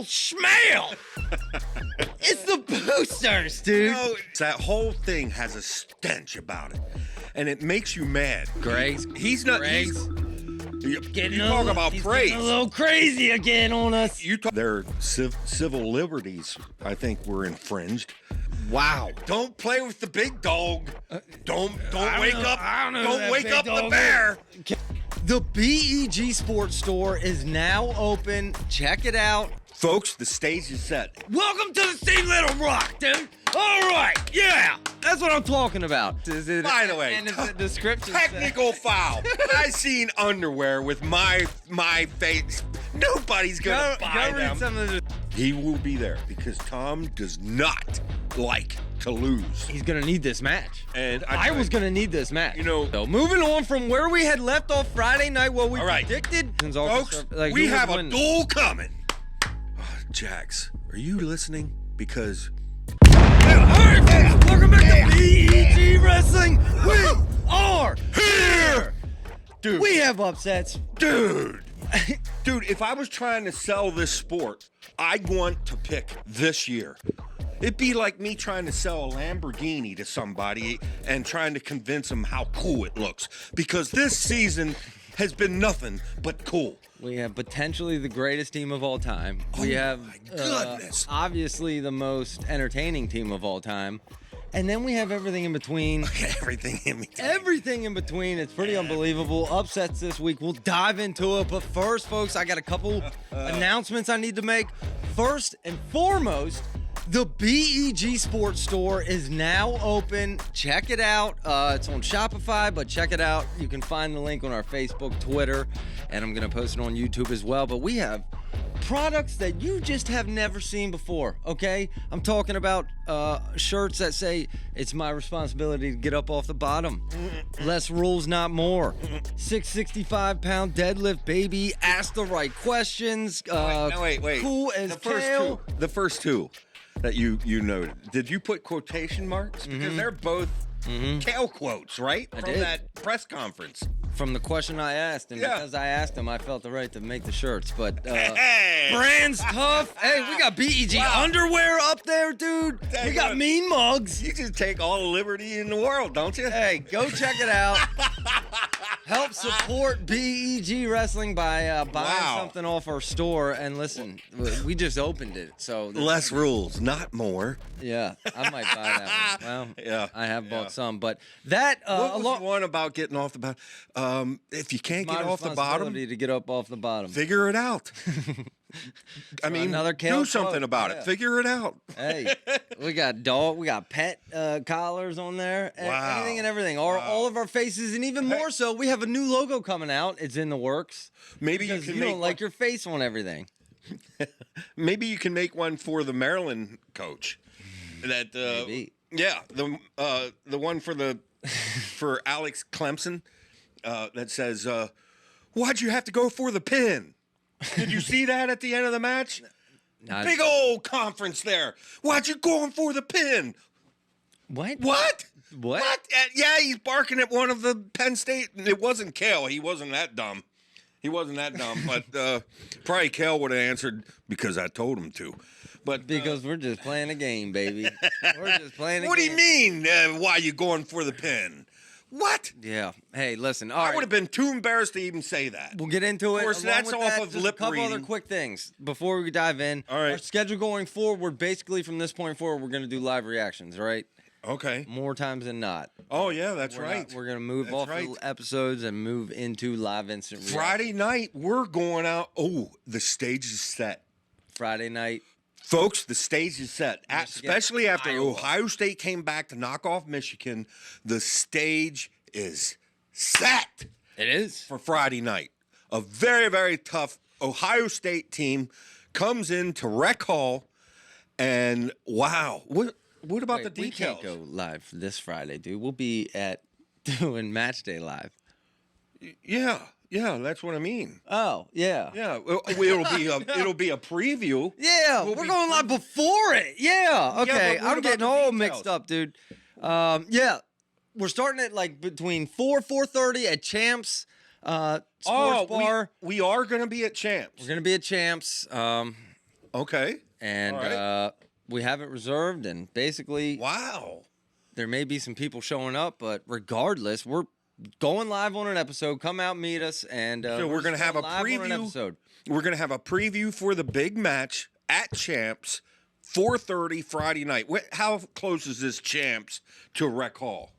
smell schmale. It's the boosters, dude. You know, that whole thing has a stench about it, and it makes you mad. He's not. You talk about praise. A little crazy again on us. Their civil liberties, I think, were infringed. Wow. Don't play with the big dog. Don't wake up. Don't wake up the dog bear. The BEG Sports Store is now open. Check it out. Folks, the stage is set. Welcome to the Steve Little Rock, dude. All right, yeah, that's what I'm talking about. By the way, and the description technical foul. I seen underwear with my face. Nobody's gonna buy them. He will be there because Tom does not like to lose. He's gonna need this match, and I was gonna need this match. You know, so moving on from where we had left off Friday night, what we predicted. Folks, we have a duel coming. Jax, are you listening? Because alright, folks, welcome back to BEG Wrestling. We are here. Dude, we have upsets. Dude, if I was trying to sell this sport, I'd want to pick this year. It'd be like me trying to sell a Lamborghini to somebody and trying to convince them how cool it looks. Because this season has been nothing but cool. We have potentially the greatest team of all time. We have, obviously, the most entertaining team of all time. And then we have everything in between. Everything in between. Everything in between. It's pretty unbelievable. Upsets this week. We'll dive into it. But first, folks, I got a couple announcements I need to make. First and foremost, the BEG Sports Store is now open. Check it out. It's on Shopify, but check it out. You can find the link on our Facebook, Twitter, and I'm going to post it on YouTube as well. But we have products that you just have never seen before, okay? I'm talking about shirts that say, it's my responsibility to get up off the bottom. Less rules, not more. 665-pound deadlift, baby. Ask the right questions. Wait. Cool as kale. The first two that you noted. Did you put quotation marks? Because they're both kale quotes, right? From that press conference. From the question I asked, and because I asked him, I felt the right to make the shirts. But brand's tough. Hey, we got BEG underwear up there, dude. We got mean mugs. You just take all the liberty in the world, don't you? Hey, go check it out. Help support BEG Wrestling by buying something off our store. And listen, we just opened it, so less rules, not more. Yeah, I might buy that one. Well, I have bought some, but that what was the one about getting off the bottom? If you can't get off the bottom, to get up off the bottom, figure it out. I mean, do something about it. Figure it out. Hey, we got pet collars on there. Anything and everything. All of our faces, and even more so, we have a new logo coming out. It's in the works. Maybe you can make don't like your face on everything. Maybe you can make one for the Maryland coach. That maybe. Yeah, the one for Alex Clemsen that says, "Why'd you have to go for the pin?" Did you see that at the end of the match? Big old conference there. Why'd you going for the pin? What? Yeah, he's barking at one of the Penn State. It wasn't Kale. He wasn't that dumb. But probably Kale would have answered because I told him to. But because we're just playing a game, baby. We're just playing a game. What do you mean, why you going for the pin? What? Yeah. Hey, listen. I would have been too embarrassed to even say that. We'll get into it. Of course, that's off of lip reading. A couple other quick things before we dive in. All right. Our schedule going forward, basically from this point forward, we're going to do live reactions, right? Okay. More times than not. Oh, yeah, that's right. We're going to move off the episodes and move into live instant reaction. Friday night, we're going out. Oh, the stage is set. Friday night. Folks, the stage is set. Especially after Ohio State came back to knock off Michigan, the stage is set. It is. For Friday night. A very, very tough Ohio State team comes into Rec Hall, and wow. What about the details? We can't go live this Friday, dude. We'll be doing Match Day live. Yeah, that's what I mean. Oh, yeah. Yeah, it'll be a preview. Yeah, we're going live before it. Yeah, okay. Yeah, I'm getting all mixed up, dude. Yeah, we're starting at between 4:30 at Champs Sports Bar. We are going to be at Champs. We're going to be at Champs. Okay. And All right. we have it reserved. And basically, Wow. there may be some people showing up, but regardless, we're going live on an episode. Come out, meet us, and So we're going to have a preview. We're going to have a preview for the big match at Champs, 4:30 Friday night. How close is this Champs to Rec Hall?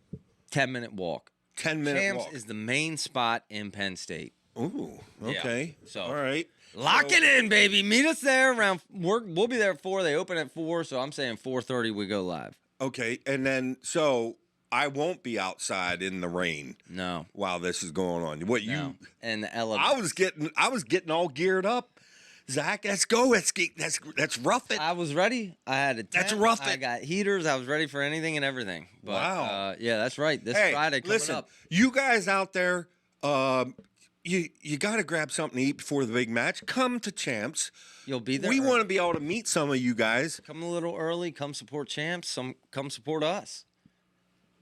10-minute walk. 10-minute Champs walk. is the main spot in Penn State. Ooh, okay. Yeah. So all right. Lock it in, baby. Meet us there around. We'll be there at 4. They open at 4, so I'm saying 4:30 we go live. Okay, and then so I won't be outside in the rain. No. While this is going on. What No. you? And the element. I was getting all geared up. Zach, let's go. Let's rough it. I was ready. I had a tent. Let's rough I it. got heaters. I was ready for anything and everything. But, Wow. Yeah, that's right. This Hey, Friday coming listen, up. you guys out there, you got to grab something to eat before the big match. Come to Champs. You'll be there. We want to be able to meet some of you guys. Come a little early. Come support Champs. Come support us.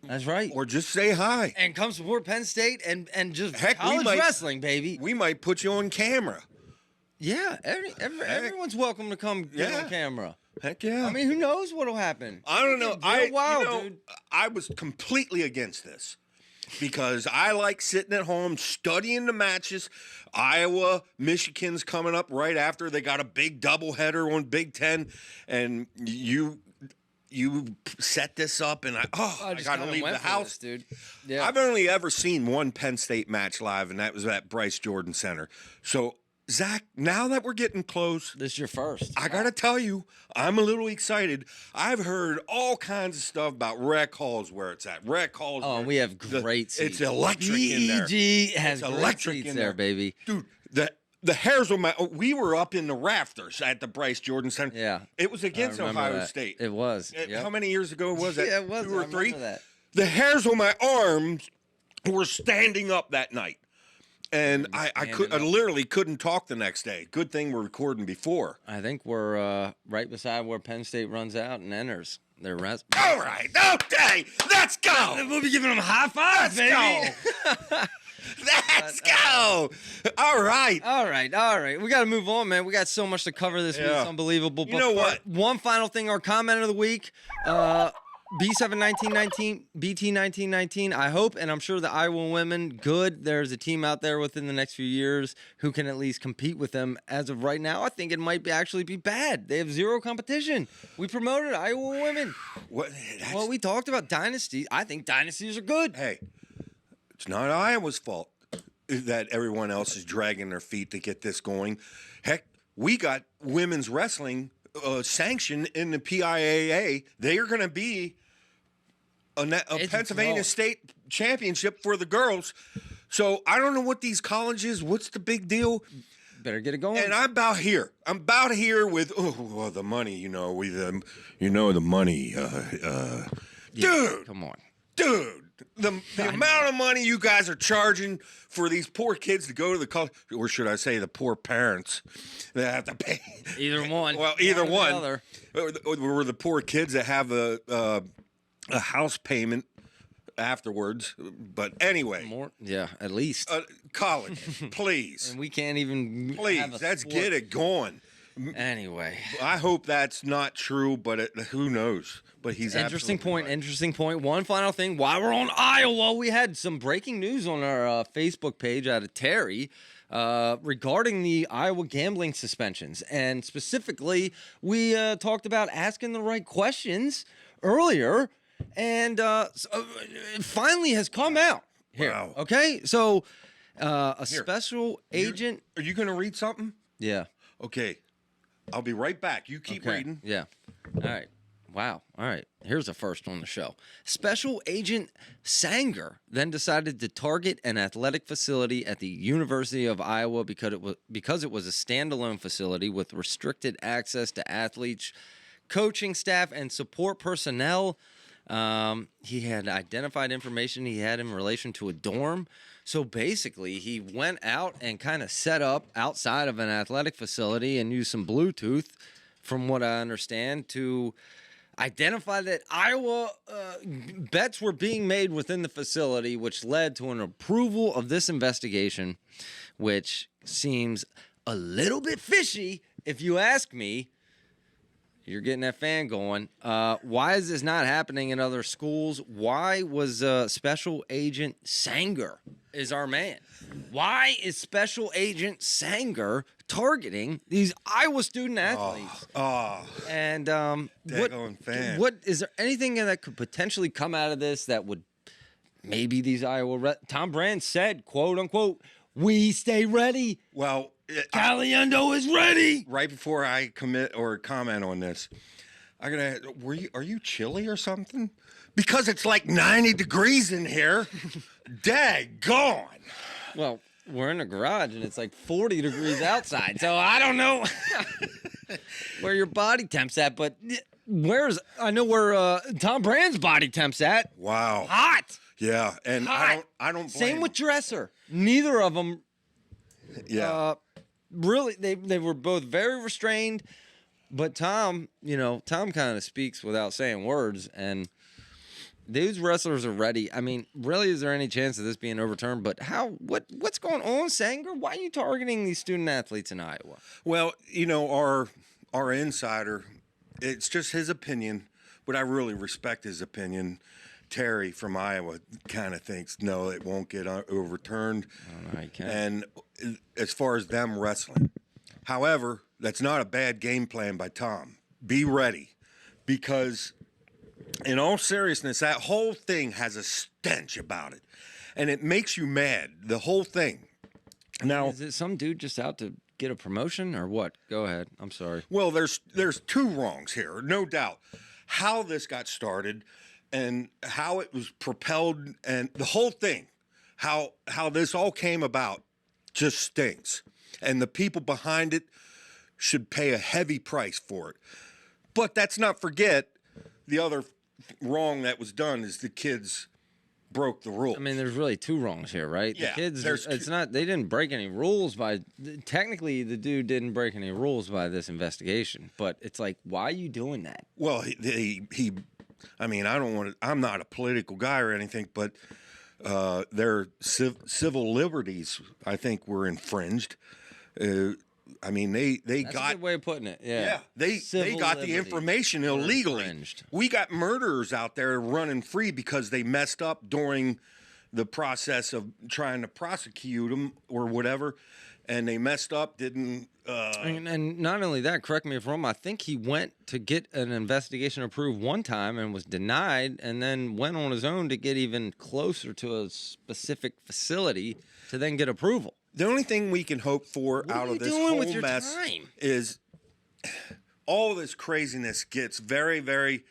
That's right. Or just say hi. And come support Penn State and just Heck, college wrestling, baby. We might put you on camera. Yeah, everyone's welcome to come get on camera. Heck yeah. I mean, who knows what'll happen? I don't know. Dude. I was completely against this because I like sitting at home studying the matches. Iowa, Michigan's coming up right after. They got a big doubleheader on Big Ten, and you set this up, and I got to leave the house, dude. Yeah, I've only ever seen one Penn State match live, and that was at Bryce Jordan Center. So, Zach, now that we're getting close, this is your first. I got to tell you, I'm a little excited. I've heard all kinds of stuff about Rec Halls where it's at. Rec Halls. Oh, we have great seats. It's electric in there. BEG has It's great electric seats in there, baby. Dude, the hairs on my. We were up in the rafters at the Bryce Jordan Center. Yeah. It was against Ohio that. State. It was. How many years ago was that? Yeah, it was. 2 or I 3? remember that. The hairs on my arms were standing up that night. And I literally couldn't talk the next day. Good thing we're recording before. I think we're right beside where Penn State runs out and enters their rest. All right, okay, let's go. We'll be giving them high fives, baby. Let's go. All right. All right. We got to move on, man. We got so much to cover this week. It's unbelievable. You know what? One final thing, our comment of the week. B7-1919, BT-1919, I hope, and I'm sure the Iowa women, good. There's a team out there within the next few years who can at least compete with them. As of right now, I think it might actually be bad. They have zero competition. We promoted Iowa women. Well, we talked about dynasties. I think dynasties are good. Hey, it's not Iowa's fault that everyone else is dragging their feet to get this going. Heck, we got women's wrestling sanctioned in the PIAA. They are going to be a Pennsylvania State championship for the girls. So I don't know what these colleges. What's the big deal? Better get it going. And I'm about here. with the money. The money. Dude, come on, dude. The amount of money you guys are charging for these poor kids to go to the college, or should I say the poor parents that have to pay. Either one. Well, either one. Or the poor kids that have a house payment afterwards. But anyway. At least. College, please. And we can't even. Please, let's get it going. Anyway. I hope that's not true, but who knows? But he's interesting point. Right. Interesting point. One final thing. While we're on Iowa, we had some breaking news on our Facebook page out of Terry regarding the Iowa gambling suspensions, and specifically, we talked about asking the right questions earlier, and it finally has come out here. Wow. Okay, so special agent. Are you going to read something? Yeah. Okay. I'll be right back. You keep reading. Yeah. All right. Wow. All right. Here's a first on the show. Special Agent Sanger then decided to target an athletic facility at the University of Iowa because it was a standalone facility with restricted access to athletes, coaching staff, and support personnel. He had identified information he had in relation to a dorm. So basically, he went out and kind of set up outside of an athletic facility and used some Bluetooth, from what I understand, to identify that Iowa bets were being made within the facility, which led to an approval of this investigation, which seems a little bit fishy, if you ask me. You're getting that fan going. Why is this not happening in other schools? Why was Special Agent Sanger is our man? Why is Special Agent Sanger targeting these Iowa student athletes? And what is there anything that could potentially come out of this that would maybe these Tom Brand said, quote unquote, we stay ready. Well, Caliendo is ready. Right before I commit or comment on this, are you chilly or something? Because it's like 90 degrees in here. Daggone. Well, we're in a garage and it's like 40 degrees outside, so I don't know where your body temp's at, but I know where Tom Brand's body temp's at. Wow. Hot. Yeah, and Hot. I don't blame Same with Dresser. Neither of them. Yeah. Really, they were both very restrained, but Tom kind of speaks without saying words, and these wrestlers are ready. I mean, really, is there any chance of this being overturned? But what's going on, Sanger? Why are you targeting these student athletes in Iowa? Well, our insider, it's just his opinion, but I really respect his opinion. Terry from Iowa kind of thinks, no, it won't get overturned. Oh, no, can't. And as far as them wrestling. However, that's not a bad game plan by Tom. Be ready. Because in all seriousness, that whole thing has a stench about it. And it makes you mad, the whole thing. Now, is it some dude just out to get a promotion or what? Go ahead. I'm sorry. Well, there's two wrongs here, no doubt. How this got started and how it was propelled and the whole thing, how this all came about just stinks. And the people behind it should pay a heavy price for it. But let's not forget the other wrong that was done is the kids broke the rules. I mean, there's really two wrongs here, right? Yeah, the kids, they didn't break any rules technically the dude didn't break any rules by this investigation, but it's like, why are you doing that? Well, I'm not a political guy or anything, but their civil liberties, I think, were infringed. That's a good way of putting it. Yeah, they got the information illegally. Infringed. We got murderers out there running free because they messed up during the process of trying to prosecute them or whatever, and they messed up. And not only that, correct me if I'm wrong, I think he went to get an investigation approved one time and was denied, and then went on his own to get even closer to a specific facility to then get approval. The only thing we can hope for out of this whole mess is all this craziness gets very, very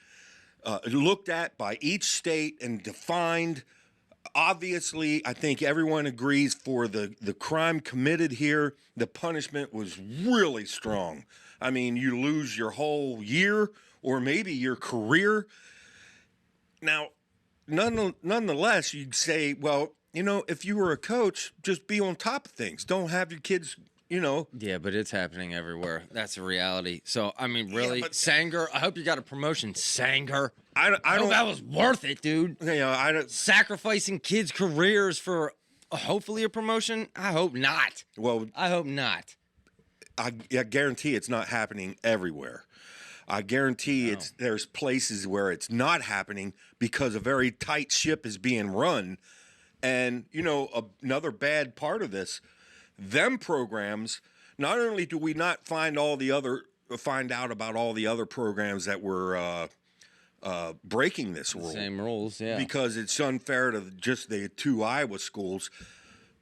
looked at by each state and defined. Obviously, I think everyone agrees for the crime committed here, the punishment was really strong. I mean, you lose your whole year or maybe your career. Now, nonetheless, you'd say, well, if you were a coach, just be on top of things. Don't have your kids, Yeah, but it's happening everywhere. That's a reality. So, I mean, really, Sanger, I hope you got a promotion, Sanger. I hope that was worth it, dude. Sacrificing kids' careers for hopefully a promotion? I hope not. Well, I hope not. I guarantee it's not happening everywhere. I guarantee there's places where it's not happening because a very tight ship is being run. And, another bad part of this, them programs, not only do we not find out about all the other programs that were breaking this rule. Same rules, yeah. Because it's unfair to just the two Iowa schools,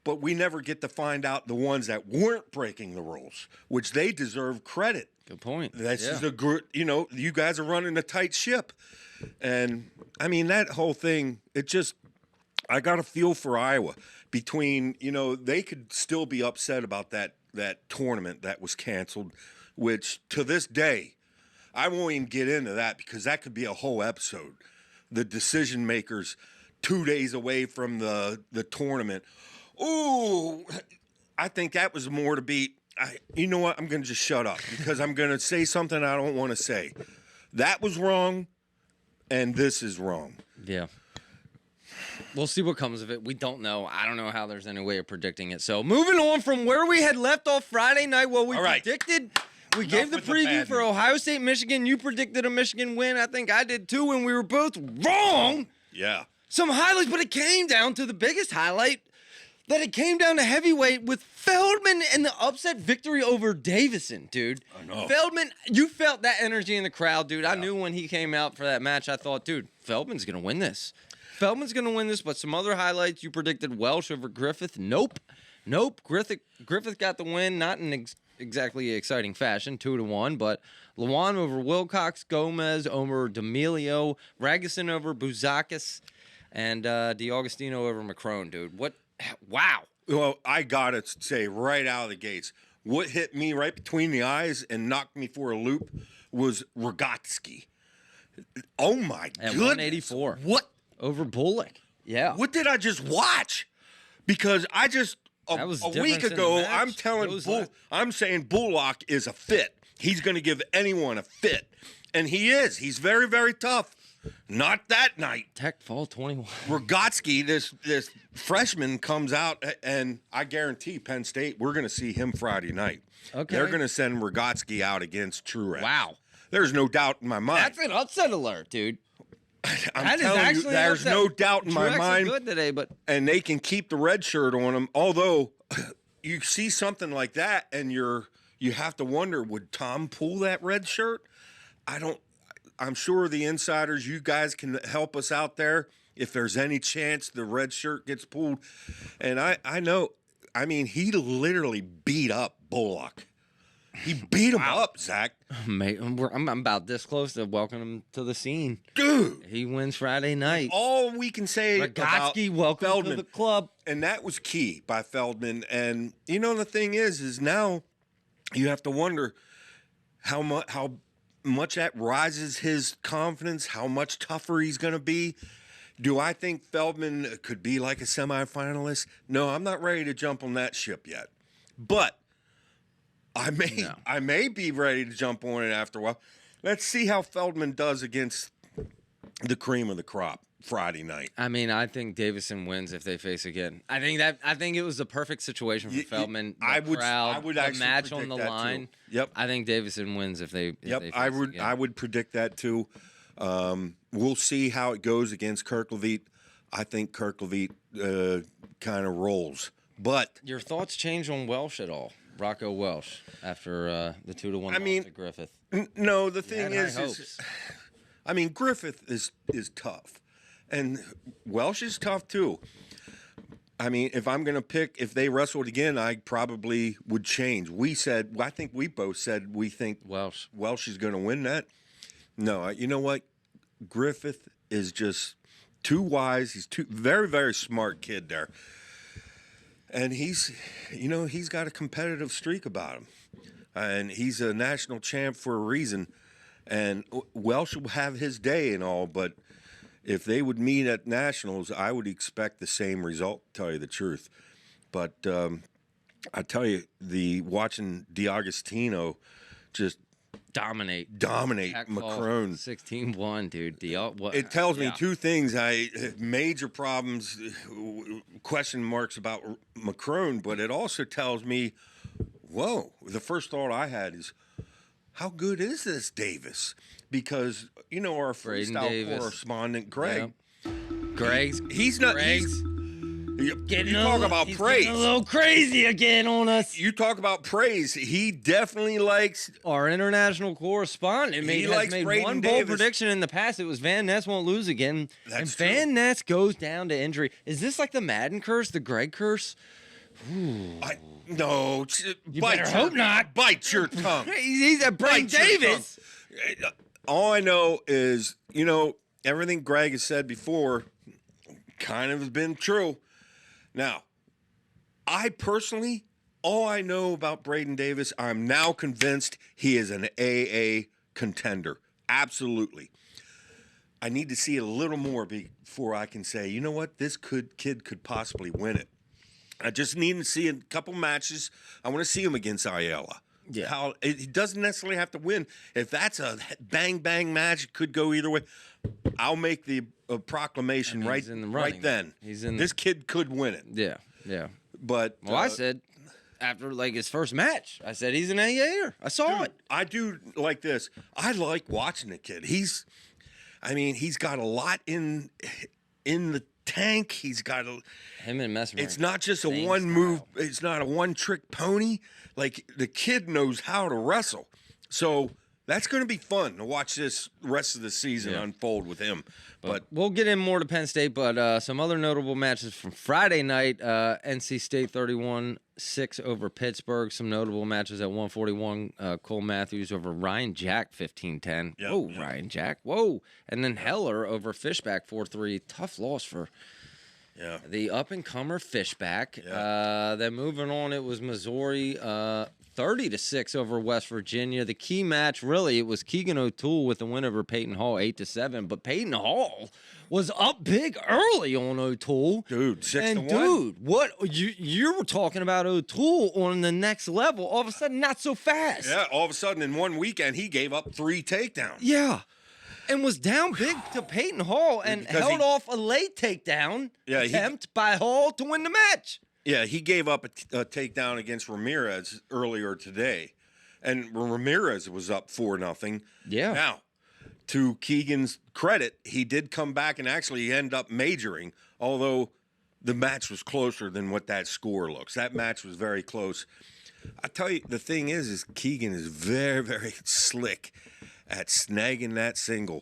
but we never get to find out the ones that weren't breaking the rules, which they deserve credit. Good point. This is a good, you guys are running a tight ship. And, I mean, that whole thing, I got a feel for Iowa between, they could still be upset about that tournament that was canceled, which to this day, I won't even get into that because that could be a whole episode. The decision makers 2 days away from the tournament. Ooh, I think that was more to be, you know what? I'm going to just shut up because I'm going to say something I don't want to say. That was wrong, and this is wrong. Yeah. We'll see what comes of it. We don't know. I don't know how there's any way of predicting it. So moving on from where we had left off Friday night, what we predicted We gave the with the preview bad for news. Ohio State, Michigan. You predicted a Michigan win. I think I did too, and we were both wrong. Yeah. Some highlights, but it came down to the biggest highlight, that it came down to heavyweight with Feldman and the upset victory over Davison, dude. I know. Feldman, you felt that energy in the crowd, dude. I knew when he came out for that match, I thought, dude, Feldman's going to win this. Feldman's going to win this, but some other highlights, you predicted Welsh over Griffith. Nope. Griffith got the win, not in exactly exciting fashion, 2-1, but Lewan over Wilcox, Gomez over D'Amelio, Ragusin over Bouzakis, and DiAugustino over McCrone, dude. What? Wow. Well, I got to say right out of the gates, what hit me right between the eyes and knocked me for a loop was Rogotsky. Oh, my At goodness. 184. What? Over Bullock. Yeah. What did I just watch? Because I just That was a difference week in the ago, match. I'm telling Those I'm saying Bullock is a fit. He's going to give anyone a fit, and he is. He's very, very tough. Not that night. Tech fall 21. Rogotsky, this freshman, comes out, and I guarantee Penn State, we're going to see him Friday night. Okay. They're going to send Rogotsky out against Truex. Wow. There's no doubt in my mind. That's an upset alert, dude. I'm That is telling you, actually an there's upset. no doubt in my Truex is mind. good today, but And they can keep the red shirt on him. Although you see something like that, and you have to wonder, would Tom pull that red shirt? I'm sure the insiders, you guys can help us out there if there's any chance the red shirt gets pulled. And I know, I mean, he literally beat up Bullock. He beat him up, Zach. mate, I'm about this close to welcoming him to the scene. Dude. He wins Friday night. All we can say Rogotsky, about welcome Feldman, to the club. and that was key by Feldman. And you know the thing is now you have to wonder how much that rises his confidence, how much tougher he's going to be. Do I think Feldman could be like a semifinalist? No, I'm not ready to jump on that ship yet. But I may be ready to jump on it after a while. Let's see how Feldman does against the cream of the crop Friday night. I mean, I think Davison wins if they face again. I think it was the perfect situation for Feldman. The I would crowd, actually the match on predict the that, too. line. Yep. I think Davison wins if they. Yep, they face I again. would predict that too. We'll see how it goes against Kirkleviet. I think Kirkleviet kind of rolls, but Your thoughts change on Welsh at all? Rocco Welsh after the 2-1 loss to Griffith. No. The thing had is, high hopes. I mean, Griffith is tough, and Welsh is tough too. I mean, if I'm going to pick, if they wrestled again, I probably would change. I think we both said we think Welsh. Welsh is going to win that. No, you know what? Griffith is just too wise. He's too very, very smart kid there. And he's got a competitive streak about him. And he's a national champ for a reason. And Welsh will have his day and all, but if they would meet at nationals, I would expect the same result, to tell you the truth. But I tell you, watching DiAugustino just Dominate dominate Macron. 16-1, dude. It tells me two things. Major problems, question marks about Macron, but it also tells me, whoa, the first thought I had is, how good is this Davis? Because, our freestyle correspondent, Greg. Yep. He's not. Getting You talk about he's praise. getting a little crazy again on us. You talk about praise. He definitely likes. Our international correspondent has likes made Braeden one bold Davis. prediction in the past. It was Van Ness won't lose again. That's and true. Van Ness goes down to injury. Is this like the Madden curse, the Greg curse? No. You better hope not. Bite your tongue. He's at Braeden Bite your Davis. tongue. All I know is, everything Greg has said before kind of has been true. Now, I personally, all I know about Braeden Davis, I'm now convinced he is an AA contender. Absolutely. I need to see a little more before I can say, you know what, this kid could possibly win it. I just need to see a couple matches. I want to see him against Ayala. Yeah. He doesn't necessarily have to win. If that's a bang bang match, it could go either way. I'll make the proclamation he's in the running. right then. He's in. This kid could win it. Yeah. But Well, I said after like his first match. I said he's an AA'er. I saw it. I do like this. I like watching the kid. He's got a lot in the tank. He's got him and Mesmer. It's not just a one move. It's not a one trick pony. Like the kid knows how to wrestle. So that's going to be fun to watch this rest of the season unfold with him. But we'll get in more to Penn State. But some other notable matches from Friday night: NC State 31-6 over Pittsburgh. Some notable matches at 141: Cole Matthews over Ryan Jack 15-10. Yep, Whoa, Ryan Jack. Whoa, and then Heller over Fishback 4-3. Tough loss for the up and comer Fishback. Yeah. Then moving on, it was Missouri. 30-6 over West Virginia. The key match, really, it was Keegan O'Toole with the win over Peyton Hall, 8-7. But Peyton Hall was up big early on O'Toole. Dude, 6-1. And dude, what you were talking about O'Toole on the next level? All of a sudden, not so fast. Yeah, all of a sudden in one weekend he gave up 3 takedowns. Yeah, and was down big to Peyton Hall and held off a late takedown attempt by Hall to win the match. Yeah, he gave up a takedown against Ramirez earlier today, and Ramirez was up 4-0. Yeah. Now, to Keegan's credit, he did come back and actually end up majoring, although the match was closer than what that score looks. That match was very close. I tell you, the thing is Keegan is very, very slick at snagging that single,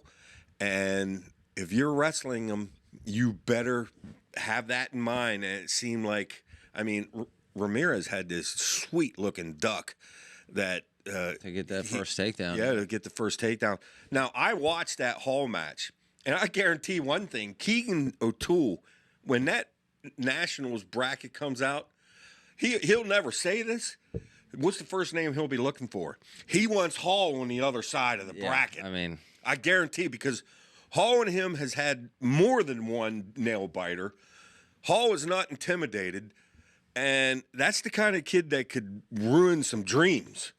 and if you're wrestling him, you better have that in mind. And it seemed like, Ramirez had this sweet-looking duck that to get that first takedown. Yeah, to get the first takedown. Now, I watched that Hall match, and I guarantee one thing. Keegan O'Toole, when that Nationals bracket comes out, he'll never say this. What's the first name he'll be looking for? He wants Hall on the other side of the bracket. I guarantee, because Hall and him has had more than one nail biter. Hall is not intimidated. And that's the kind of kid that could ruin some dreams.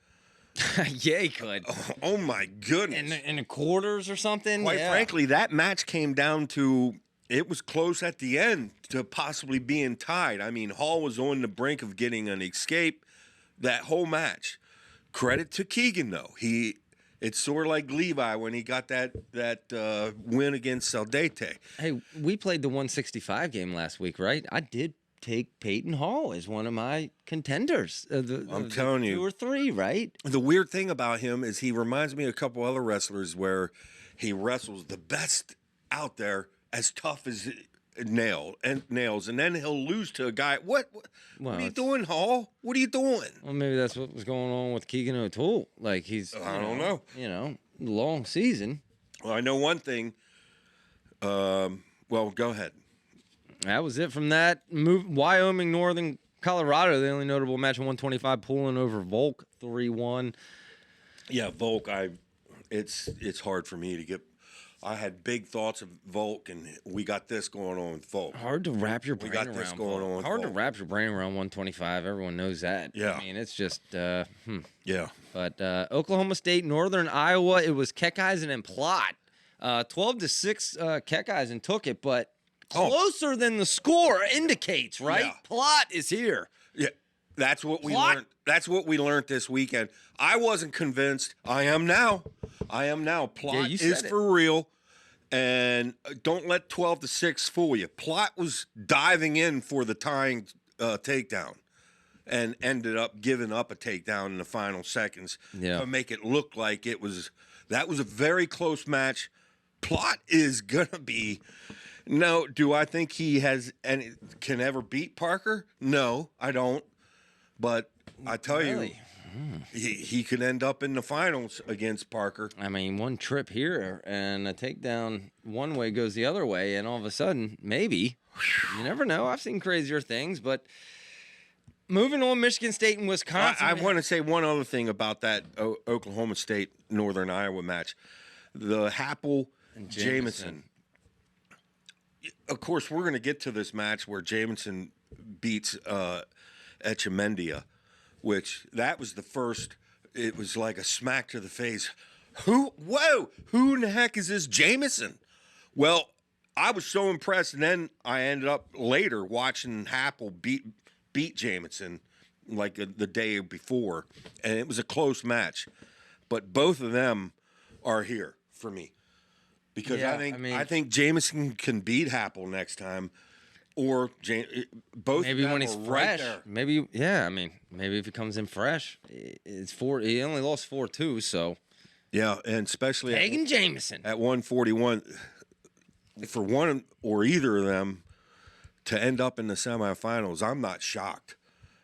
Yeah, he could. Oh my goodness. In the quarters or something? Quite frankly, that match came down to, it was close at the end to possibly being tied. Hall was on the brink of getting an escape that whole match. Credit to Keegan, though. It's sort of like Levi when he got that win against Saldate. Hey, we played the 165 game last week, right? I did take Peyton Hall as one of my contenders. I'm telling you. 2 or 3, right? The weird thing about him is he reminds me of a couple other wrestlers where he wrestles the best out there, as tough as nails, and then he'll lose to a guy. What are you doing, Hall? What are you doing? Well, maybe that's what was going on with Keegan O'Toole. Like, he's, I don't know. Long season. Well, I know one thing. Well, go ahead. That was it from that. Wyoming, Northern Colorado, the only notable match in 125, pulling over Volk 3-1. Yeah, Volk, it's hard for me to get. I had big thoughts of Volk, and we got this going on with Volk. Hard to wrap your brain around. We got this going on with Hard Volk. to wrap your brain around 125. Everyone knows that. Yeah. It's just, Yeah. But Oklahoma State, Northern Iowa, it was Keckeisen and Plott. 12-6 Keckeisen took it, but closer than the score indicates, right? Yeah. Plott is here. Yeah. That's what we learned. That's what we learned this weekend. I wasn't convinced. I am now. Plott is for real. And don't let 12-6 fool you. Plott was diving in for the tying takedown and ended up giving up a takedown in the final seconds to make it look like that was a very close match. Plott is going to be – no, do I think he can ever beat Parker? No, I don't. But I tell you, he could end up in the finals against Parker. One trip here and a takedown one way goes the other way, and all of a sudden, maybe. You never know. I've seen crazier things, but moving on, Michigan State and Wisconsin. I want to say one other thing about that Oklahoma State Northern Iowa match. The Happel and Jamison. Of course, we're going to get to this match where Jamison beats Echemendia, which that was the first. It was like a smack to the face. Who in the heck is this Jamison? Well, I was so impressed, and then I ended up later watching Happel beat Jamison like the day before, and it was a close match. But both of them are here for me because Yeah, I think Jameson can beat Happel next time, or both. Maybe when he's are fresh. right there. Maybe maybe if he comes in fresh, it's 4. He only lost 4-2, so Yeah, and especially Hagen Jameson at 141, for one or either of them to end up in the semifinals, I'm not shocked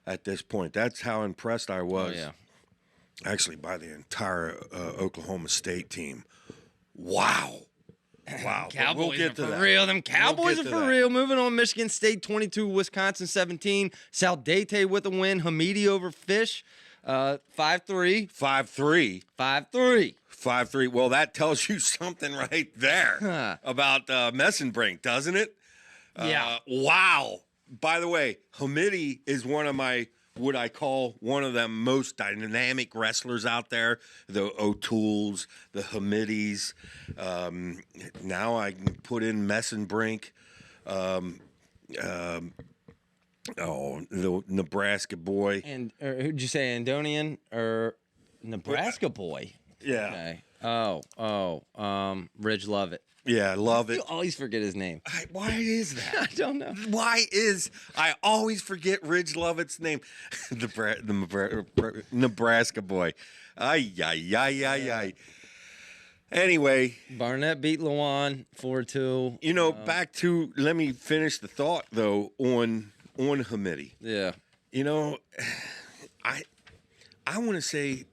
at this point. That's how impressed I was. Oh, yeah. Actually, by the entire Oklahoma State team. Wow. Wow. But Cowboys we'll get are to for that. real. Them Cowboys We'll get are to for that. real. Moving on, Michigan State 22, Wisconsin 17. Saldate with a win. Hamidi over Fish, 5-3. 5-3. 5-3. 5-3. Well, that tells you something right there about Messenbrink, doesn't it? Yeah. Wow. By the way, Hamidi is one of my, what I call one of the most dynamic wrestlers out there. The O'Tooles, the Hamidis. Now I can put in Messenbrink. The Nebraska boy. And who'd you say, Andonian or Nebraska boy? Yeah. Okay. Ridge Lovett. Yeah, love it. You always forget his name. Why is that? I don't know. I always forget Ridge Lovett's name? the Nebraska boy. Ay. Anyway. Barnett beat Lewan 4-2. Back to, let me finish the thought, though, on Hamidi. Yeah. I want to say,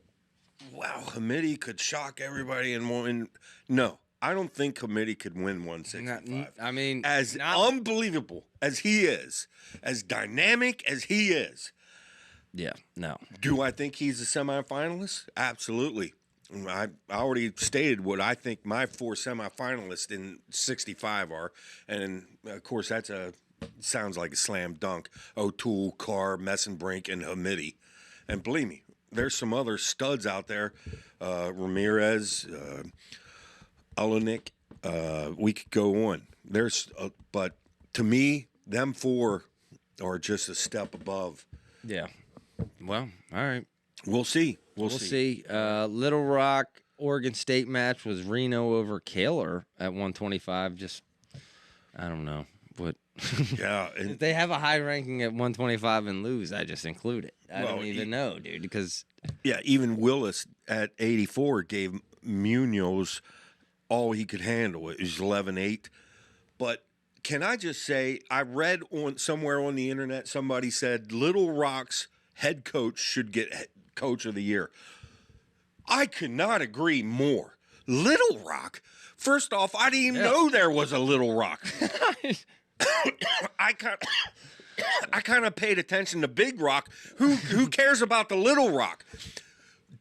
wow, Hamidi could shock everybody in one. No. I don't think Hamidi could win 165. As unbelievable as he is, as dynamic as he is. Yeah, no. Do I think he's a semifinalist? Absolutely. I already stated what I think my 4 semifinalists in 65 are. And, of course, sounds like a slam dunk. O'Toole, Carr, Messenbrink, and Hamidi. And believe me, there's some other studs out there. Ramirez, Olenek, we could go on. But to me, them 4 are just a step above. Yeah. Well, all right. We'll see. We'll see. Little Rock, Oregon State match was Reno over Kaler at 125. Just, I don't know. But yeah, if they have a high ranking at 125 and lose, I just include it. I don't even know, dude, because. Yeah, even Willis at 84 gave Munoz all he could handle. It was 11-8. But can I just say, I read somewhere on the internet, somebody said Little Rock's head coach should get coach of the year. I could not agree more. Little Rock? First off, I didn't even know there was a Little Rock. I kind of paid attention to Big Rock. Who cares about the Little Rock?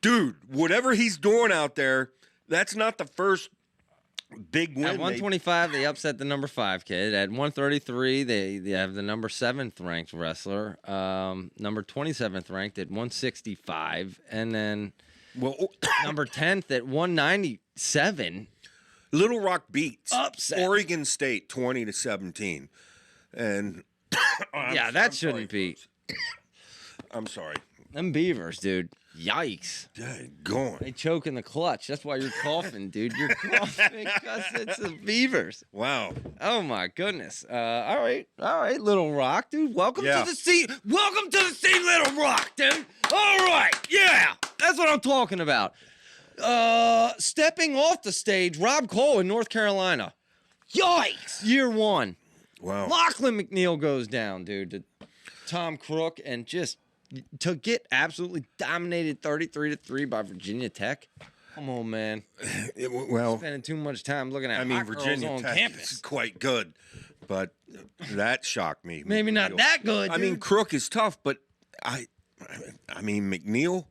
Dude, whatever he's doing out there, that's not the first big win. At 125, they upset the number 5 kid. At 133, they have the number 7th ranked wrestler, number 27th ranked at 165, and then number 10th at 197. Little Rock beats Upset. Oregon State 20-17, and that shouldn't be. I'm sorry. Them Beavers, dude. Yikes. Gone. They choke in the clutch. That's why you're coughing, dude. You're coughing because it's the Beavers. Wow. Oh, my goodness. All right, Little Rock, dude. Welcome to the scene. Welcome to the scene, Little Rock, dude. All right. Yeah. That's what I'm talking about. Stepping off the stage, Rob Cole in North Carolina. Yikes. Year 1. Wow. Lachlan McNeil goes down, dude, to Tom Crook, and just to get absolutely dominated 33-3 by Virginia Tech. Come on, man. Spending too much time looking at hot Virginia girls on Tech campus. is quite good, but that shocked me. Maybe not that good, I mean, Crook is tough, but I mean, McNeil,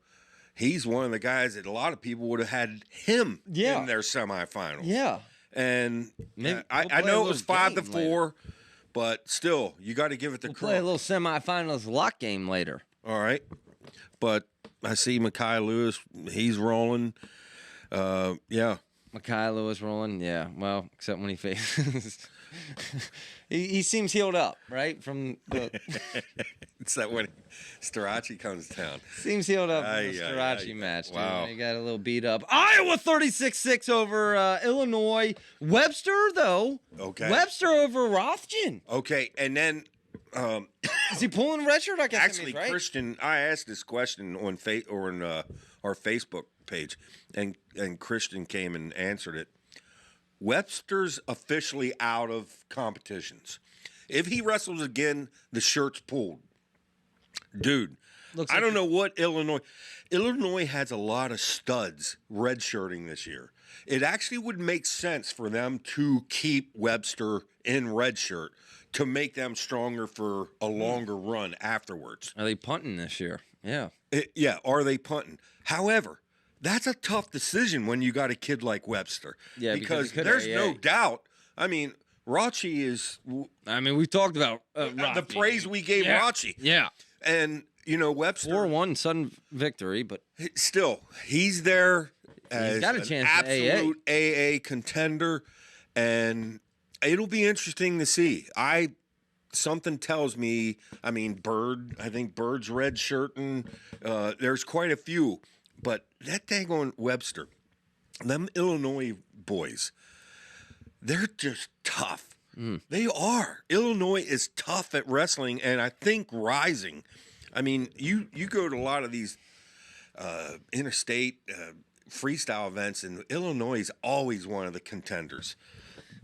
he's one of the guys that a lot of people would have had him in their semifinals. Yeah. And I know it was 5-4, but still, you got to give it to Crook. Play a little semifinals luck game later. All right. But I see Mekhi Lewis, he's rolling. Yeah. Mekhi Lewis rolling. Yeah, well, except when he faces. he seems healed up, right? From the It's that when Starachi comes to town. seems healed up from the Starachi match, dude. Wow. He got a little beat up. Iowa 36-6 over Illinois. Webster, though. Okay. Webster over Rothgen. Okay, and then is he pulling red shirt? I guess actually, right? Christian, I asked this question on our Facebook page, and Christian came and answered it. Webster's officially out of competitions. If he wrestles again, the shirt's pulled. Dude, I don't know what Illinois has a lot of studs redshirting this year. It actually would make sense for them to keep Webster in redshirt to make them stronger for a longer run afterwards. Are they punting this year? Yeah. Are they punting? However, that's a tough decision when you got a kid like Webster. Yeah, because there's no doubt. I mean, Rachi is. I mean, we talked about the praise we gave Rachi. Yeah. And, Webster. 4-1 sudden victory, but. Still, he's there as got a chance an absolute AA contender. And it'll be interesting to see. Something tells me, I think Bird's red shirt, and there's quite a few. But that dang on Webster, them Illinois boys, they're just tough. They are. Illinois is tough at wrestling, and I think rising. I mean, you go to a lot of these interstate freestyle events, and Illinois is always one of the contenders.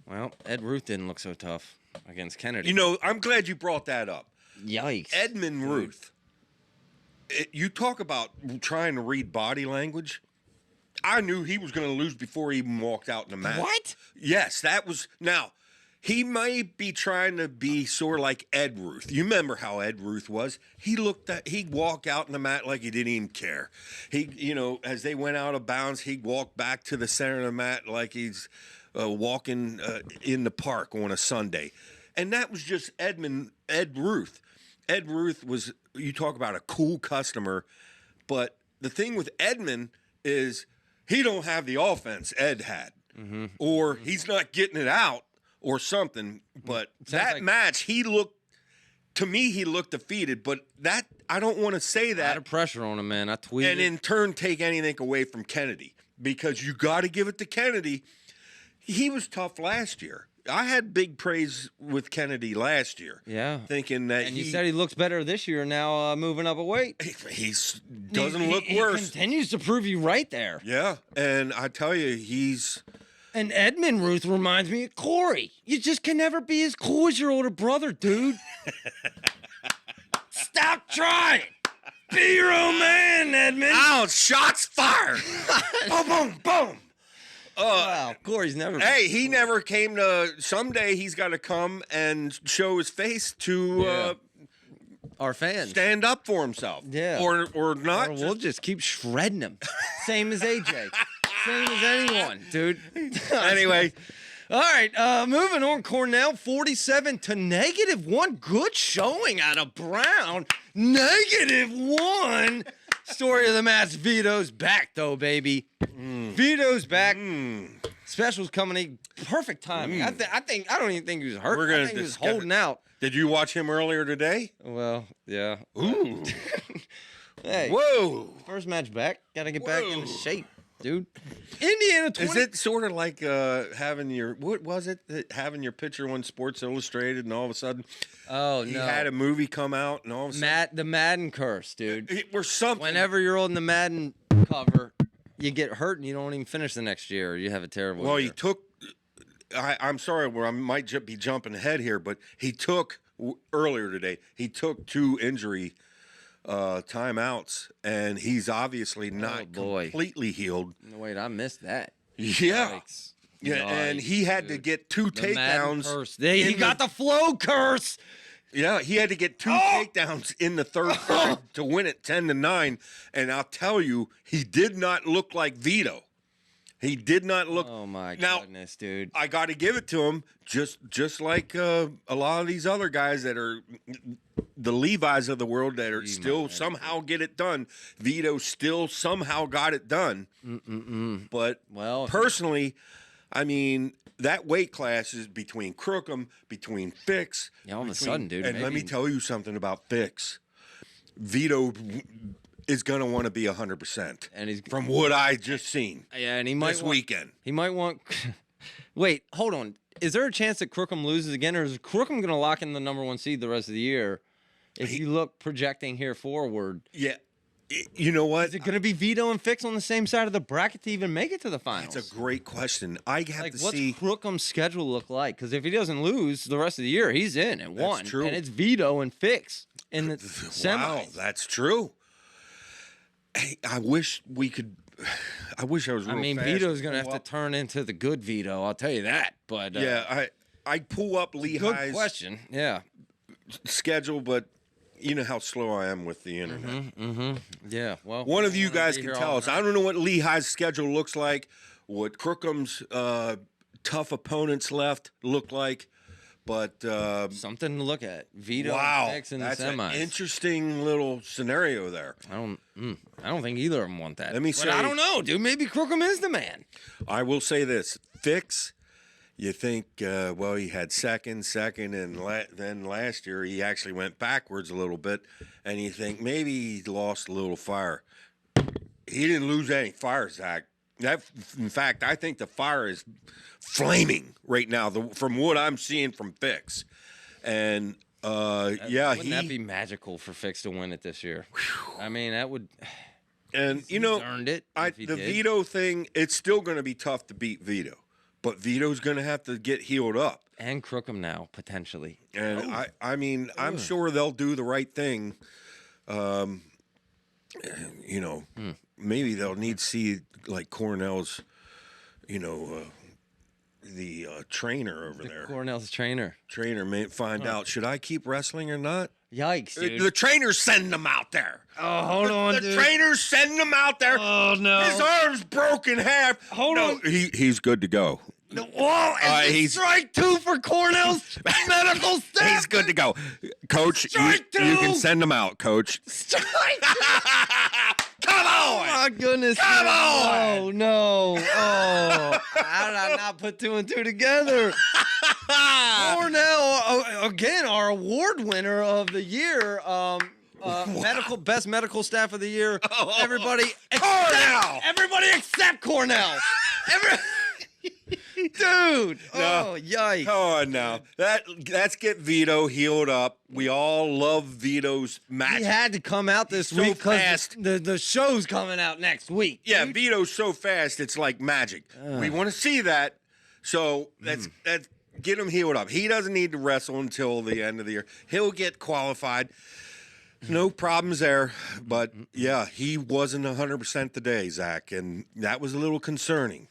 Well, Ed Ruth didn't look so tough against Kennedy. I'm glad you brought that up. Yikes. Edmund Ruth. You talk about trying to read body language. I knew he was going to lose before he even walked out in the mat. What? Yes, that was. Now, he might be trying to be sort of like Ed Ruth. You remember how Ed Ruth was? He'd walk out in the mat like he didn't even care. As they went out of bounds, he'd walk back to the center of the mat like he's walking in the park on a Sunday. And that was just Ed Ruth. Ed Ruth was, you talk about a cool customer, but the thing with Edmund is he don't have the offense Ed had, or he's not getting it out or something. But match, he looked defeated, but that, I don't want to say that. A lot of pressure on him, man. I tweeted. And in turn, take anything away from Kennedy, because you got to give it to Kennedy. He was tough last year. I had big praise with Kennedy last year. Yeah. Thinking that you said he looks better this year now, moving up a weight. He doesn't look worse. He continues to prove you right there. Yeah. And I tell you, he's. And Edmund Ruth reminds me of Corey. You just can never be as cool as your older brother, dude. Stop trying. Be your own man, Edmund. Ouch, shots fired. Boom, boom, boom. Wow, Corey's never. Hey, he never came to. Someday he's got to come and show his face to our fans. Stand up for himself. Yeah. Or not. Or we'll just keep shredding him. Same as AJ. Same as anyone, dude. Anyway. All right, moving on. Cornell 47 to -1. Good showing out of Brown. -1. Story of the match. Vito's back, though, baby. Vito's back. Specials coming in. Perfect timing. I don't even think he was hurt. I think he was holding out. Did you watch him earlier today? Well, yeah. Ooh. Hey. Whoa. First match back. Got to get back into shape, dude. Indiana 20. Is it sort of like having your picture on Sports Illustrated and all of a sudden he had a movie come out and all of a sudden the Madden curse, dude. Or something. Whenever you're on the Madden cover, you get hurt and you don't even finish the next year. You have a terrible year. He took I'm sorry, I might be jumping ahead here, but he took earlier today, he took 2 injury timeouts, and he's obviously not completely healed. Wait, I missed that. Yeah. Yikes. Yeah, and he had to get 2 takedowns. He got the flow curse. Yeah, he had to get 2 takedowns in the third quarter to win it 10-9. And I'll tell you, he did not look like Vito. He did not look. Oh my now, goodness, dude! I got to give it to him. Just like a lot of these other guys that are the Levi's of the world that are still somehow get it done. Vito still somehow got it done. But personally, I mean, that weight class is between Crookham, between Fix. Yeah, all of a sudden, dude. And let me tell you something about Fix. Vito is going to want to be 100%. And he's from what I just seen. Yeah, and he might this weekend. He might want. Wait, hold on. Is there a chance that Crookham loses again, or is Crookham going to lock in the #1 seed the rest of the year? If you look projecting here forward, yeah. You know what? Is it going to be Vito and Fix on the same side of the bracket to even make it to the finals? That's a great question. I have to see. What's Crookham's schedule look like? Because if he doesn't lose the rest of the year, he's in at 1. True. And it's Vito and Fix in the semis. Wow, that's true. Hey, I wish we could. I wish I was. Real fast Vito's going to have to turn into the good Vito. I'll tell you that. But yeah, I pull up Lehigh's good question. Yeah, schedule, but you know how slow I am with the internet. Yeah. Well, one of you guys can tell us. I don't know what Lehigh's schedule looks like. What Crookham's tough opponents left look like. But something to look at. Vito and Fix in the semis. That's an interesting little scenario there. I don't think either of them want that. Let me say, I don't know, dude. Maybe Crookham is the man. I will say this: Fix. You think, he had second, and then last year he actually went backwards a little bit, and you think maybe he lost a little fire. He didn't lose any fire, Zach. In fact, I think the fire is flaming right now from what I'm seeing from Fix. And, wouldn't that be magical for Fix to win it this year? I mean, that would... And, earned it the Vito thing, it's still going to be tough to beat Vito. But Vito's going to have to get healed up. And Crookham now, potentially. And, I'm sure they'll do the right thing. Maybe they'll need to see, like, Cornell's, the trainer over there. Cornell's trainer. Trainer may find out, should I keep wrestling or not? Yikes, dude. The trainer's sending them out there. Oh, hold on, dude. The trainer's sending them out there. Oh, no. His arm's broken in half. Hold on. He's good to go. No, whoa, he's strike 2 for Cornell's medical staff. He's good to go. Coach, you can send him out, Coach. Strike 2. Come on. Oh, my goodness. Come on. Oh, no. Oh, how did I not put 2 and 2 together? Cornell, again, our award winner of the year, best medical staff of the year. Everybody except Cornell. Dude, yikes. Come on now. Let's get Vito healed up. We all love Vito's match. He had to come out this week because the show's coming out next week. Yeah, Vito's so fast, it's like magic. We want to see that. So let's get him healed up. He doesn't need to wrestle until the end of the year. He'll get qualified. No problems there. But, yeah, he wasn't 100% today, Zach, and that was a little concerning.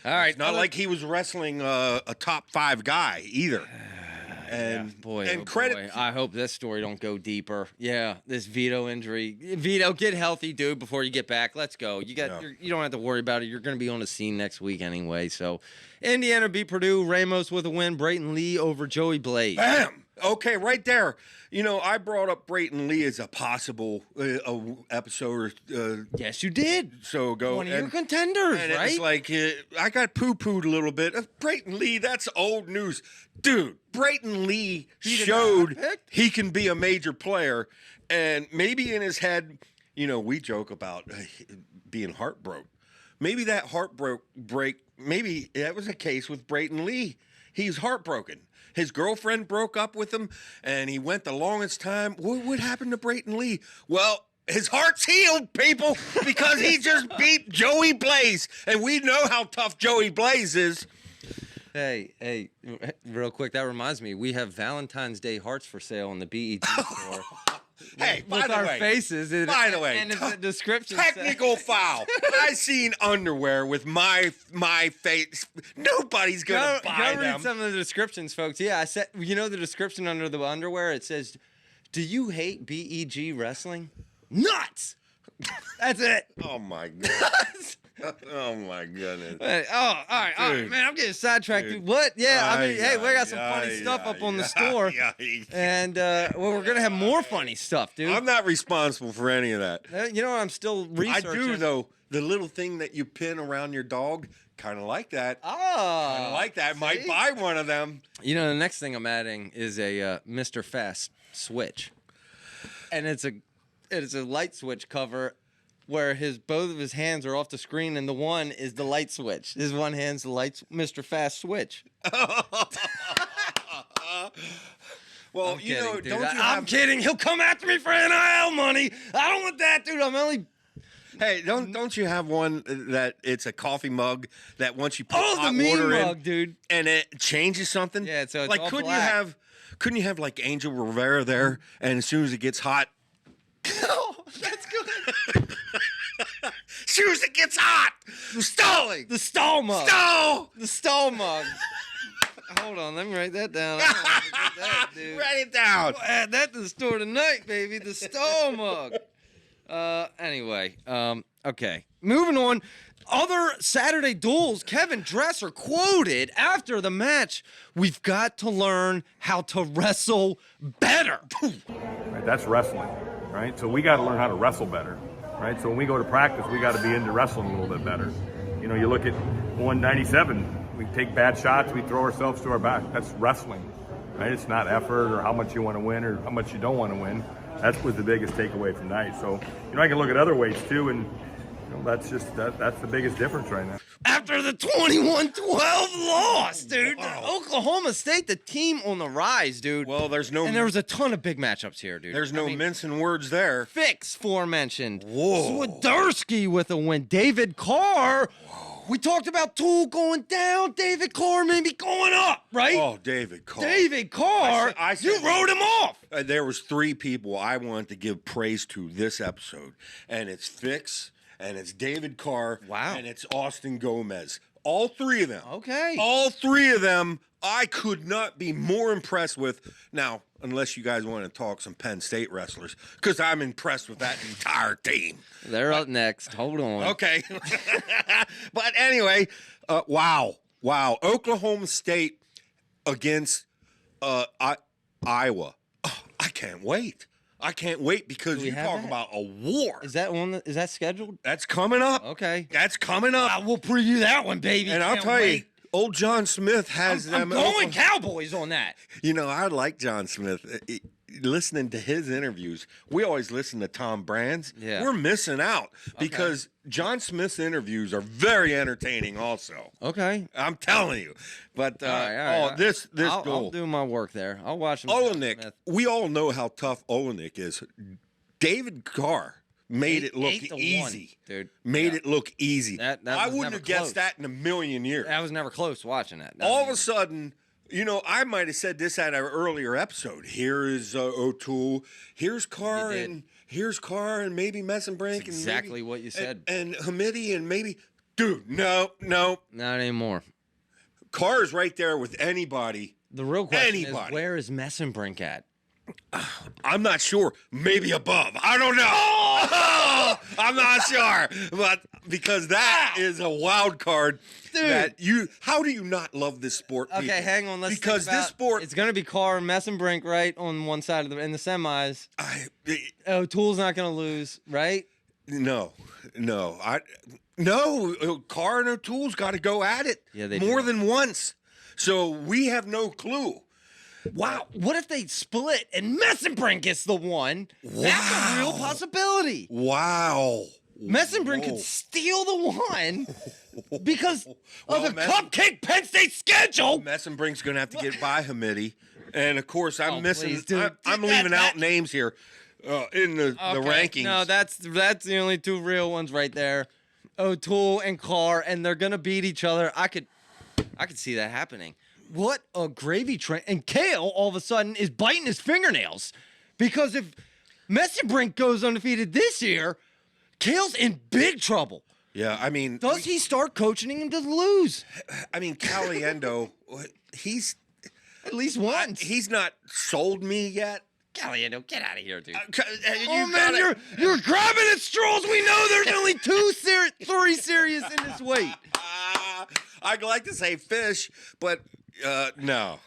All right. It's not like he was wrestling a top 5 guy either. And boy. I hope this story don't go deeper. Yeah, this Vito injury. Vito, get healthy, dude, before you get back. Let's go. You don't have to worry about it. You're going to be on the scene next week anyway. So, Indiana beat Purdue. Ramos with a win. Braeden Lee over Joey Blaze. Bam. Okay, right there. I brought up Braeden Lee as a possible episode. Yes, you did. So go one of your contenders, and right? It's like I got poo-pooed a little bit. Braeden Lee, that's old news, dude. Braeden Lee showed he can be a major player, and maybe in his head, we joke about being heartbroken. Maybe that break. Maybe that was a case with Braeden Lee. He's heartbroken. His girlfriend broke up with him, and he went the longest time. What happened to Braeden Lee? Well, his heart's healed, people, because he just beat Joey Blaze, and we know how tough Joey Blaze is. Hey, real quick, that reminds me, we have Valentine's Day hearts for sale in the BEG store. Hey, by with the our way, faces. By the way, and in the description. Technical foul. I seen underwear with my face. Nobody's gonna buy them. Read some of the descriptions, folks. Yeah, I said, the description under the underwear. It says, "Do you hate BEG wrestling? Nuts." That's it. Oh my god. Oh my goodness. Hey, all right, man. I'm getting sidetracked, dude. What? Yeah, I mean, hey, we got some funny stuff up on the store, and we're gonna have more funny stuff, dude. I'm not responsible for any of that. You know what? I'm still researching. I do though. The little thing that you pin around your dog, kind of like that. Oh, kind of like that. Might buy one of them. You know, the next thing I'm adding is a Mr. Fast switch, and it's a light switch cover where both of his hands are off the screen, and the one is the light switch. His one hand's the Mr. Fast switch. Well, you know, dude. I'm kidding. He'll come after me for NIL money. I don't want that, dude. I'm only. Hey, don't you have one that it's a coffee mug that once you put hot the mean water mug, in, dude, and it changes something? Yeah, so it's like all couldn't black. you have like Angel Rivera there, and as soon as it gets hot, oh, that's good. as soon as it gets hot, stalling, The stall mug. The stall mug. Hold on, let me write that down. I don't want to forget that, dude. Write it down. We'll add that to the store tonight, baby. The stall mug. Anyway, okay. Moving on. Other Saturday duels, Kevin Dresser quoted after the match, "We've got to learn how to wrestle better." Right, that's wrestling, right? So we got to learn how to wrestle better, right? So when we go to practice, we got to be into wrestling a little bit better. You know, you look at 197, we take bad shots, we throw ourselves to our back. That's wrestling, right? It's not effort or how much you want to win or how much you don't want to win. That was the biggest takeaway from tonight. So, you know, I can look at other weights too, and you know, that's just that's the biggest difference right now. After the 21-12 loss, dude, Oklahoma State, the team on the rise, dude. Well, there was a ton of big matchups here, dude. There's no mincing words there. Fix, forementioned. Whoa. Swiderski with a win. David Carr. We talked about Tool going down. David Carr maybe going up, right? Oh, David Carr. David Carr. I said, you wrote him off. There was 3 people I wanted to give praise to this episode, and it's Fix, and it's David Carr, wow, and it's Austin Gomez. All 3 of them. Okay. All 3 of them I could not be more impressed with. Now, unless you guys want to talk some Penn State wrestlers, because I'm impressed with that entire team. They're up next. Hold on. Okay. But anyway, wow. Oklahoma State against Iowa. Oh, I can't wait. Because you talk about a war. Is that scheduled? That's coming up. Okay. That's coming up. We'll preview that one, baby. And I'll tell you, old John Smith has them. I'm going Cowboys on that. You know, I like John Smith. Listening to his interviews, we always listen to Tom Brand's. Yeah. We're missing out because John Smith's interviews are very entertaining also. Okay. I'm telling you. But all right. this I'll goal. do my work there. I'll watch him. Olenek, we all know how tough Olenek is. David Carr made it look 8-1, easy. dude. Made it look easy. That I was wouldn't never have guessed close. that in a million years. I was never close watching that. All of a sudden, you know, I might have said this at our earlier episode. Here is O'Toole. Here's Carr and maybe Messenbrink. That's exactly what you said. And Hamidi and maybe, dude, no, not anymore. Carr's right there with anybody. The real question is, where is Messenbrink at? I'm not sure. Maybe above. I don't know. Oh! I'm not sure. But because that is a wild card. Dude. How do you not love this sport? Okay, people? hang on. Let's because this sport, it's going to be Carr and Messenbrink right on one side of in the semis. O'Toole's not going to lose, right? No. Carr and O'Toole's got to go at it more than once. So we have no clue. Wow. What if they split and Messenbrink gets the one? Wow. That's a real possibility. Wow. Messenbrink could steal the one because of the cupcake Penn State schedule. Messenbrink's going to have to get by Hamidi. And, of course, I'm missing – I'm leaving leaving out names here in the rankings. No, that's the only 2 real ones right there. O'Toole and Carr, and they're going to beat each other. I could see that happening. What a gravy train. And Kale, all of a sudden, is biting his fingernails. Because if Messenbrink goes undefeated this year, Kale's in big trouble. Yeah, I mean... Does he start coaching him to lose? I mean, Caliendo, he's... At least once. He's not sold me yet. Caliendo, get out of here, dude. You Man, gotta- you're grabbing at straws. We know there's only 3 serious in this weight. I'd like to say fish, but no.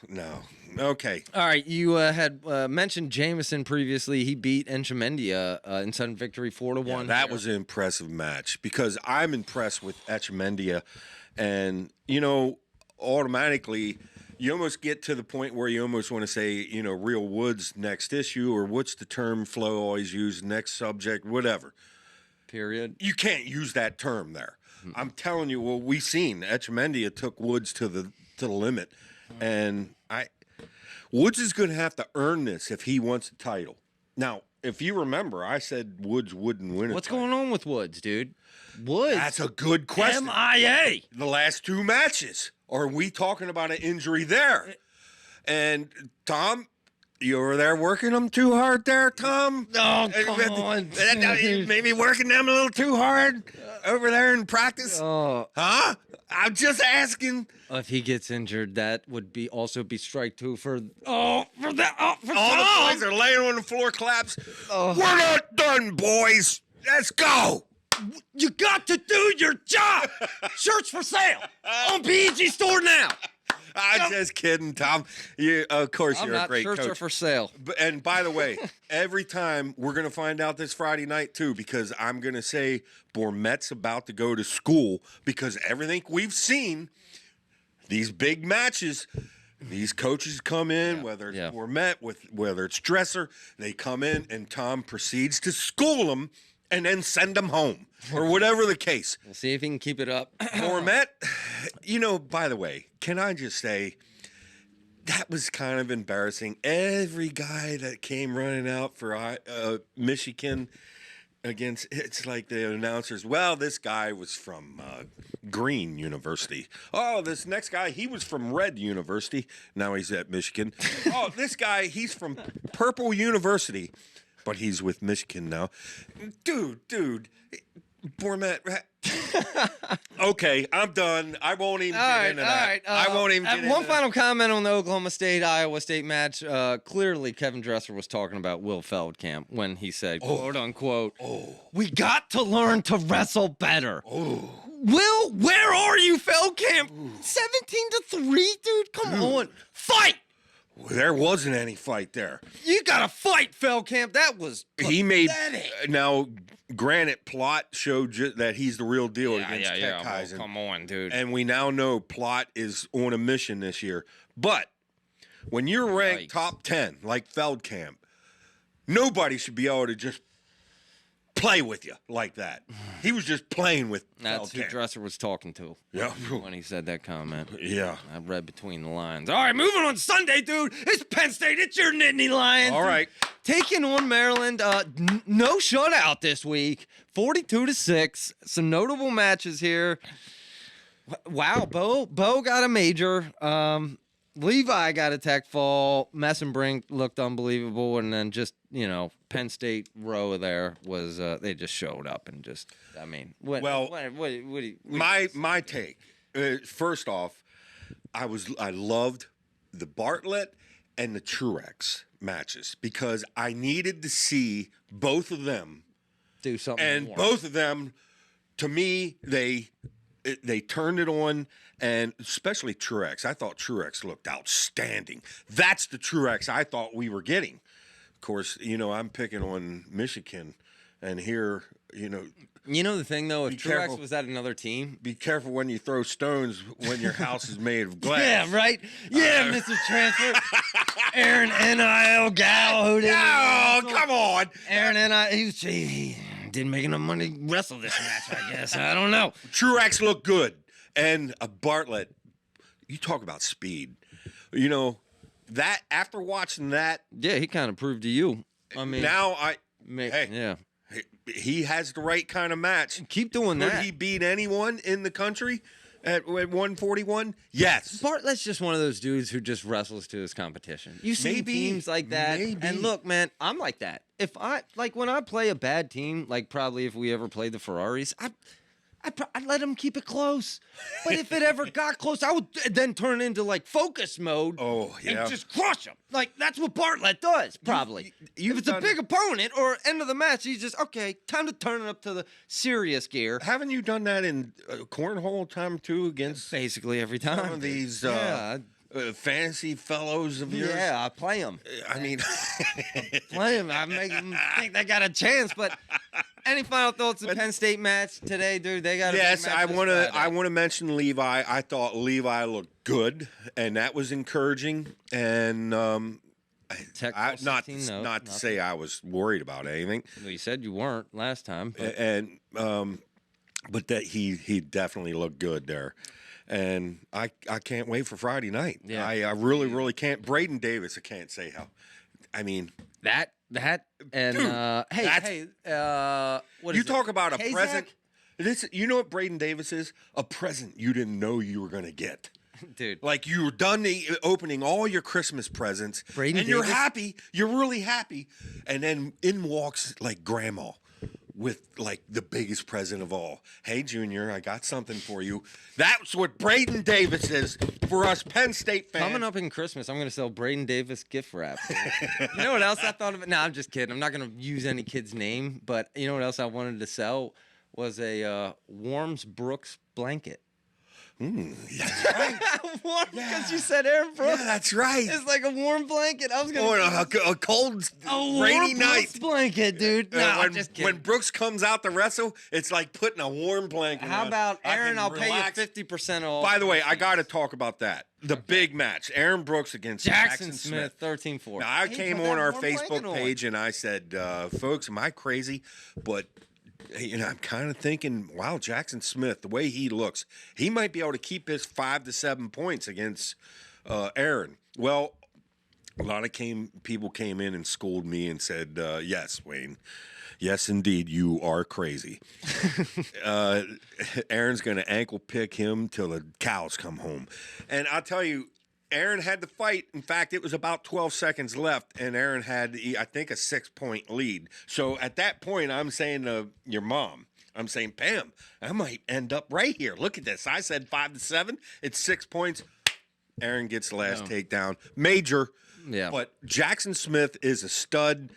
Okay. All right, you had mentioned Jameson previously. He beat Enchimendia in sudden victory 4-1. That was an impressive match because I'm impressed with Echemendia. And, automatically you almost get to the point where you almost want to say, Real Woods next issue, or what's the term Flo always used, next subject, whatever. Period. You can't use that term there. I'm telling you, what we've seen, Echemendia took Woods to the limit. And Woods is going to have to earn this if he wants a title. Now, if you remember, I said Woods wouldn't win it. What's going on with Woods, dude? Woods. That's a good question. MIA. The last 2 matches. Are we talking about an injury there? And Tom, you were there working them too hard there, Tom? Oh, come on. Maybe working them a little too hard over there in practice? Oh. Huh? I'm just asking. If he gets injured, that would also be strike 2 for that. Oh, for All Tom. the boys are laying on the floor, claps. Oh. We're not done, boys. Let's go. You got to do your job. Shirts for sale on PEG Store now. I'm just kidding, Tom. Of course, you're a great shirts coach. are for sale. And by the way, every time we're going to find out this Friday night, too, because I'm going to say Bourmet's about to go to school because everything we've seen, these big matches, these coaches come in, whether it's Bourmet, whether it's Dresser, they come in and Tom proceeds to school them and then send them home or whatever the case. We'll see if he can keep it up. Bourmet, by the way, can I just say, that was kind of embarrassing. Every guy that came running out for Michigan it's like the announcers, well, this guy was from Green University. Oh, this next guy, he was from Red University. Now he's at Michigan. Oh, this guy, he's from Purple University, but he's with Michigan now. Dude, Bourmet. Okay, I'm done. I won't even get into that. All right. I won't even get into one that. final comment on the Oklahoma State-Iowa State match. Clearly, Kevin Dresser was talking about Will Feldkamp when he said, quote unquote, we got to learn to wrestle better. Will, where are you, Feldkamp? 17-3, dude. Come on. Fight! There wasn't any fight there. You got to fight, Feldkamp. That was pathetic. He made now. Granted, Plot showed that he's the real deal against Tech Heisen. Well, come on, dude. And we now know Plot is on a mission this year. But when you're ranked top 10, like Feldkamp, nobody should be able to just play with you like that. He was just playing with That's who Feldkamp. Dresser was talking to. Yeah. When he said that comment. Yeah. I read between the lines. All right, moving on Sunday, dude. It's Penn State. It's your Nittany Lions. All right. Taking on Maryland. No shutout this week. 42-6. Some notable matches here. Wow, Bo got a major. Levi got a tech fall. Messenbrink looked unbelievable, and then just Penn State row there was they just showed up and just what my take. First off, I loved the Bartlett and the Truex matches because I needed to see both of them do something. And more. both of them, to me, they turned it on, and especially Truex. I thought Truex looked outstanding. That's the Truex I thought we were getting. Of course, I'm picking on Michigan, and here, the thing though, if Truex careful. was at another team, be careful when you throw stones when your house is made of glass. yeah, right, yeah, Mr. Transfer, Aaron NIL gal who didn't. Oh, come on, Aaron NIL, he didn't make enough money to wrestle this match. I guess I don't know. Truex looked good, and a Bartlett. You talk about speed. That after watching that, Yeah, he kind of proved to you. I mean, now yeah. He has the right kind of match. Keep doing Could that. he beat anyone in the country at 141? Yes. Bartlett's just one of those dudes who just wrestles to his competition. You see Maybe. teams like that, Maybe. and look, man, I'm like that. If when I play a bad team, like probably if we ever played the Ferraris, I'd let him keep it close. But if it ever got close, I would then turn into like focus mode. Oh, yeah. And just crush him. Like that's what Bartlett does, probably. If it's a big opponent or end of the match, he's just okay. Time to turn it up to the serious gear. Haven't you done that in cornhole time too against Basically every time. some of these fantasy fellows of yours? Yeah, I play them. I mean, Play them. I make them think they got a chance. But any final thoughts of the Penn State match today, dude? They got. yes, I want to mention Levi. I thought Levi looked good, and that was encouraging. And not to say I was worried about anything. Well, you said you weren't last time. But that he definitely looked good there. And I can't wait for Friday night. Yeah. I really can't. Braeden Davis, I can't say how. I mean that and dude, what you is talk it? about a Kazak? present. You know what Braeden Davis is? A present you didn't know you were gonna get. Dude. Like you were done opening all your Christmas presents, Braeden and you're Davis? happy. You're really happy, and then in walks like Grandma with like the biggest present of all. Hey, Junior, I got something for you. That's what Braeden Davis is for us Penn State fans. Coming up in Christmas, I'm going to sell Braeden Davis gift wrap. You know what else I thought of? No, I'm just kidding. I'm not going to use any kid's name, but you know what else I wanted to sell was a Warms Brooks blanket. That's right. Warm, because you said Aaron Brooks. Yeah, that's right. It's like a warm blanket. I was going Or a cold, a rainy warm night. Brooks blanket, dude. No, I'm just kidding. When Brooks comes out to wrestle, it's like putting a warm blanket How on. about Aaron? I'll relax. pay you 50% off. By the way, I got to talk about that. The big match, Aaron Brooks against Jackson Smith, 13-4. Now, I He came put that on our warm blanket Facebook on. page and I said, folks, am I crazy? But I'm kind of thinking, wow, Jackson Smith, the way he looks, he might be able to keep his 5 to 7 points against Aaron. Well, a lot of people came in and schooled me and said, yes, Wayne. Yes, indeed, you are crazy. Aaron's going to ankle pick him till the cows come home. And I'll tell you, Aaron had the fight. In fact, it was about 12 seconds left, and Aaron had, I think, a 6-point lead. So at that point, I'm saying to your mom, I'm saying, Pam, I might end up right here. Look at this. I said 5 to 7. It's 6 points. Aaron gets the last takedown. Major. Yeah. But Jackson Smith is a stud.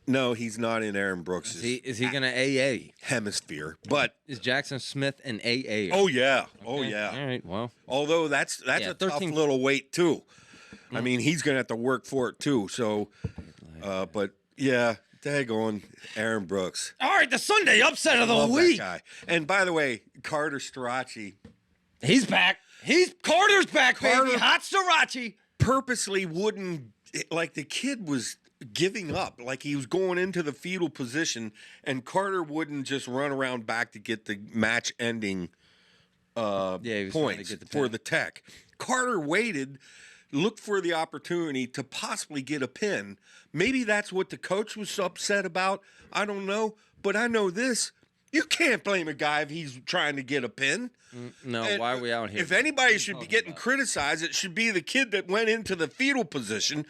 No, he's not in Aaron Brooks' Is he going to AA? hemisphere. But Is Jackson Smith an AA? oh yeah, Okay. oh yeah. All right, well. Although that's Yeah, a tough 13 little weight too. I mean, he's gonna have to work for it too. So, but yeah, daggone Aaron Brooks. All right, the Sunday upset of the Love that week. guy. And by the way, Carter Strachey He's back. Carter's back, baby. Carter- Hot Sriracha. purposely wouldn't, like the kid was giving up, like he was going into the fetal position, and Carter wouldn't just run around back to get the match-ending he was trying to points get the for pin. the tech. Carter waited, looked for the opportunity to possibly get a pin. Maybe that's what the coach was upset about. I don't know, but I know this. You can't blame a guy if he's trying to get a pin. No, And why are we out here? If anybody should be getting criticized, it should be the kid that went into the fetal position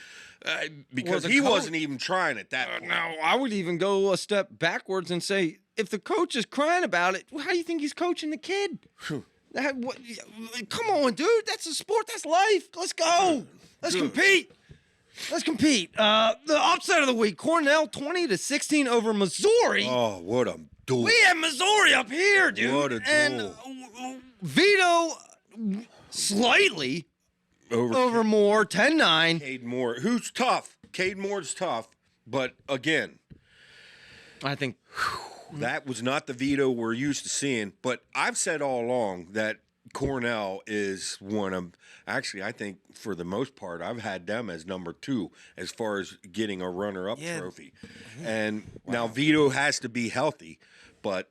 because the he coach- wasn't even trying at that point. Now, I would even go a step backwards and say, if the coach is crying about it, how do you think he's coaching the kid? Come on, dude. That's a sport. That's life. Let's go. Let's compete. Let's compete. The upset of the week: Cornell 20-16 over Missouri. Oh, what a duel. We have Missouri up here, dude. What a and duel. Vito slightly over Moore, 10-9. Cade Moore, who's tough. Cade Moore's tough, but again, I think that was not the Vito we're used to seeing. But I've said all along that Cornell is one of, actually, I think for the most part, I've had them as number 2 as far as getting a runner-up trophy. And now Vito has to be healthy, but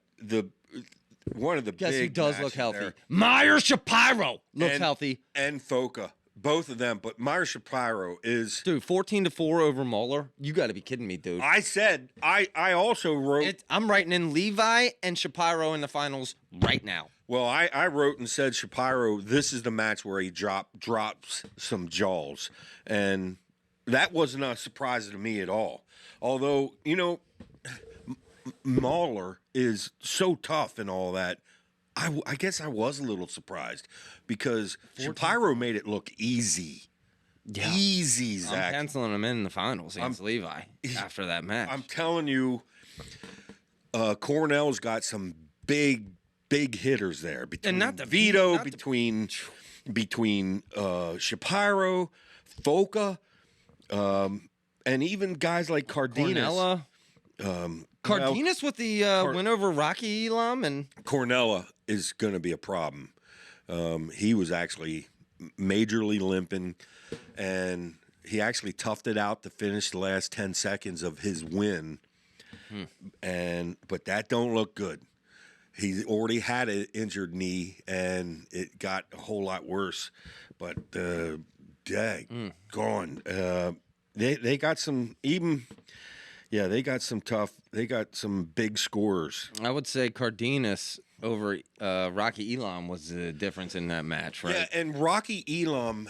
one of the guess who big does look matches healthy? there- Meyer Shapiro looks and- healthy. and Foca, both of them. But Meyer Shapiro is. Dude, 14-4 over Mueller. You got to be kidding me, dude. I said I also wrote. I'm writing in Levi and Shapiro in the finals right now. Well, I wrote and said Shapiro, this is the match where he drops some jaws. And that wasn't a surprise to me at all. Although, Mahler is so tough and all that, I guess I was a little surprised because Shapiro made it look easy. Yeah. Easy, I'm Zach. penciling him in the finals against Levi after that match. I'm telling you, Cornell's got some big hitters there. Between Vito, between Shapiro, Foca, and even guys like Cardenas. Cardenas with the win over Rocky Elam and Cornell is going to be a problem. He was actually majorly limping, and he actually toughed it out to finish the last 10 seconds of his win. But that don't look good. He already had an injured knee, and it got a whole lot worse. But gone. They got some even. Yeah, they got some tough. They got some big scorers. I would say Cardenas over Rocky Elam was the difference in that match, right? Yeah, and Rocky Elam,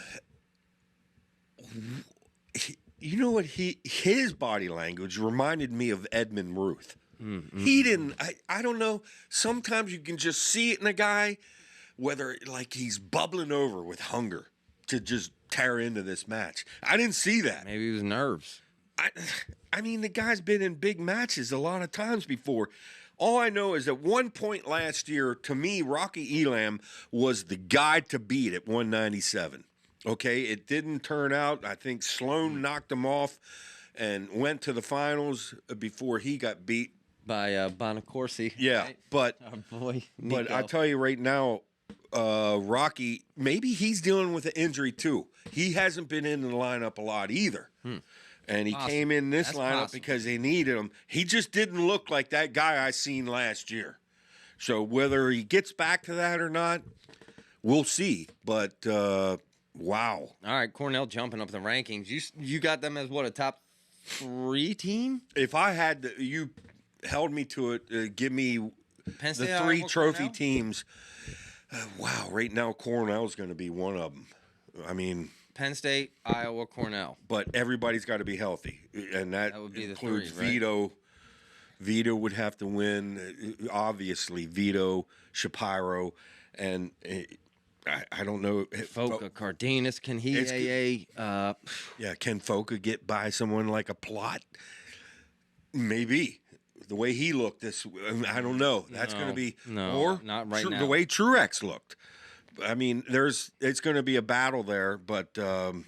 you know what? His body language reminded me of Edmund Ruth. He didn't. I don't know. Sometimes you can just see it in a guy, whether like he's bubbling over with hunger to just tear into this match. I didn't see that. Maybe it was nerves. I mean, the guy's been in big matches a lot of times before. All I know is at one point last year, to me, Rocky Elam was the guy to beat at 197. Okay, it didn't turn out. I think Sloan knocked him off and went to the finals before he got beat by Bonacorsi. Yeah, right? but Our boy Nico. But I tell you right now, Rocky, maybe he's dealing with an injury too. He hasn't been in the lineup a lot either. And he came in this lineup because they needed him. He just didn't look like that guy I seen last year. So whether he gets back to that or not, we'll see. But wow. All right, Cornell jumping up the rankings. You got them as what, a top 3 team? If I had to, you held me to it, give me Penn State, the 3 Iowa, trophy Cornell? teams. Wow, right now Cornell's going to be one of them. I mean, Penn State, Iowa, Cornell. but everybody's got to be healthy, and that would be the includes 3, right? Vito. Vito would have to win, obviously. Vito, Shapiro, and I don't know. Foca, Cardenas, can he Yeah, can Foca get by someone like a Plot? Maybe. The way he looked, I don't know. That's going to be or not right now. The way Truex looked. I mean, it's going to be a battle there, but and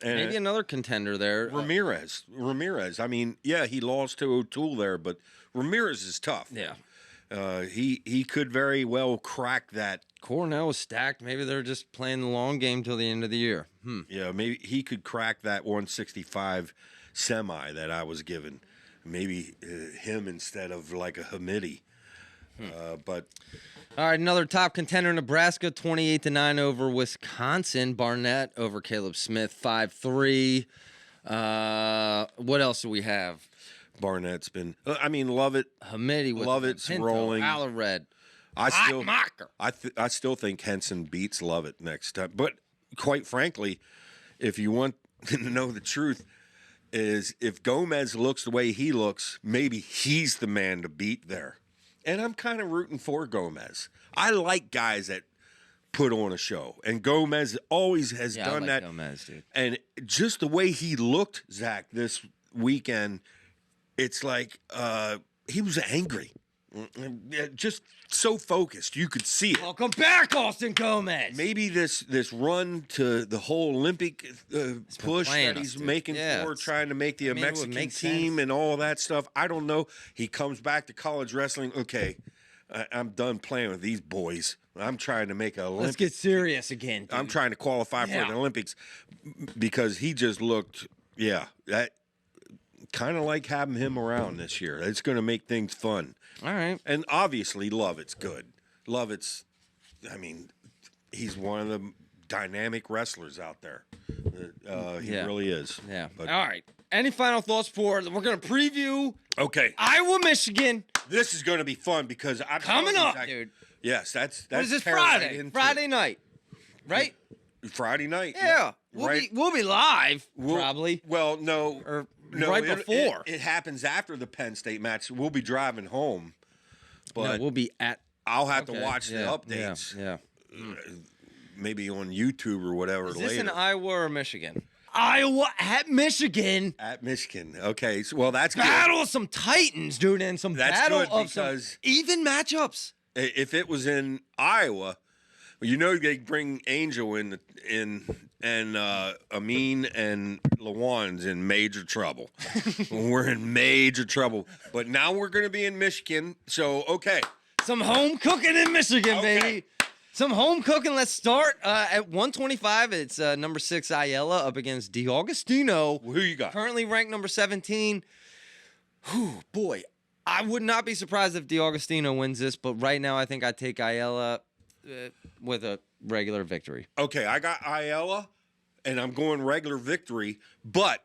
maybe another contender there. Ramirez. I mean, yeah, he lost to O'Toole there, but Ramirez is tough. Yeah. He could very well crack that. Cornell is stacked. Maybe they're just playing the long game till the end of the year. Yeah, maybe he could crack that 165 semi that I was given. Maybe him instead of like a Hamidi. But all right, another top contender, Nebraska, 28-9 over Wisconsin. Barnett over Caleb Smith, 5-3. What else do we have? Barnett's been. I mean, Lovett. Hamidi with Lovett's Pinto, rolling. Alared. I still think Henson beats Lovett next time. But quite frankly, if you want to know the truth, is if Gomez looks the way he looks, maybe he's the man to beat there. And I'm kind of rooting for Gomez. I like guys that put on a show, and Gomez always has done that. Gomez, dude. And just the way he looked, Zach, this weekend, it's like he was angry. Just so focused. You could see it. Welcome back, Austin Gomez. Maybe this run to the whole Olympic push that he's making for trying to make the Mexican team and all that stuff. I don't know. He comes back to college wrestling. Okay, I'm done playing with these boys. I'm trying to make a Olympic. Let's get serious again, dude. I'm trying to qualify for the Olympics because he just looked, that kind of like having him around this year. It's going to make things fun. All right. And obviously, Lovett's good. Lovett's, I mean, he's one of the dynamic wrestlers out there. He really is. Yeah. But, all right. Any final thoughts for? We're going to preview. Okay. Iowa, Michigan. This is going to be fun because I'm coming up, dude. Yes, that's. What is this Friday? Friday night, right? Friday night. Yeah. We'll be live probably. Well, no. Or no, right before. It happens after the Penn State match. We'll be driving home. But we'll be at I'll have to Okay, watch the yeah, updates. Yeah. Maybe on YouTube or whatever Is later. this in Iowa or Michigan? Iowa at Michigan. At Michigan. Okay. So, well, that's good. Battle of some Titans, dude, and some That's battle good of some because- even matchups. If it was in Iowa, you know they bring Angel in and Amin and Lawan's in major trouble. We're in major trouble. But now we're going to be in Michigan. So, okay. Some home cooking in Michigan, Okay. baby. Some home cooking. Let's start at 125. It's number 6 Ayala up against DiAugustino. Who you got? Currently ranked number 17. Whew, boy, I would not be surprised if DiAugustino wins this, but right now I think I take Ayala with a regular victory. Okay, I got Ayala, and I'm going regular victory, but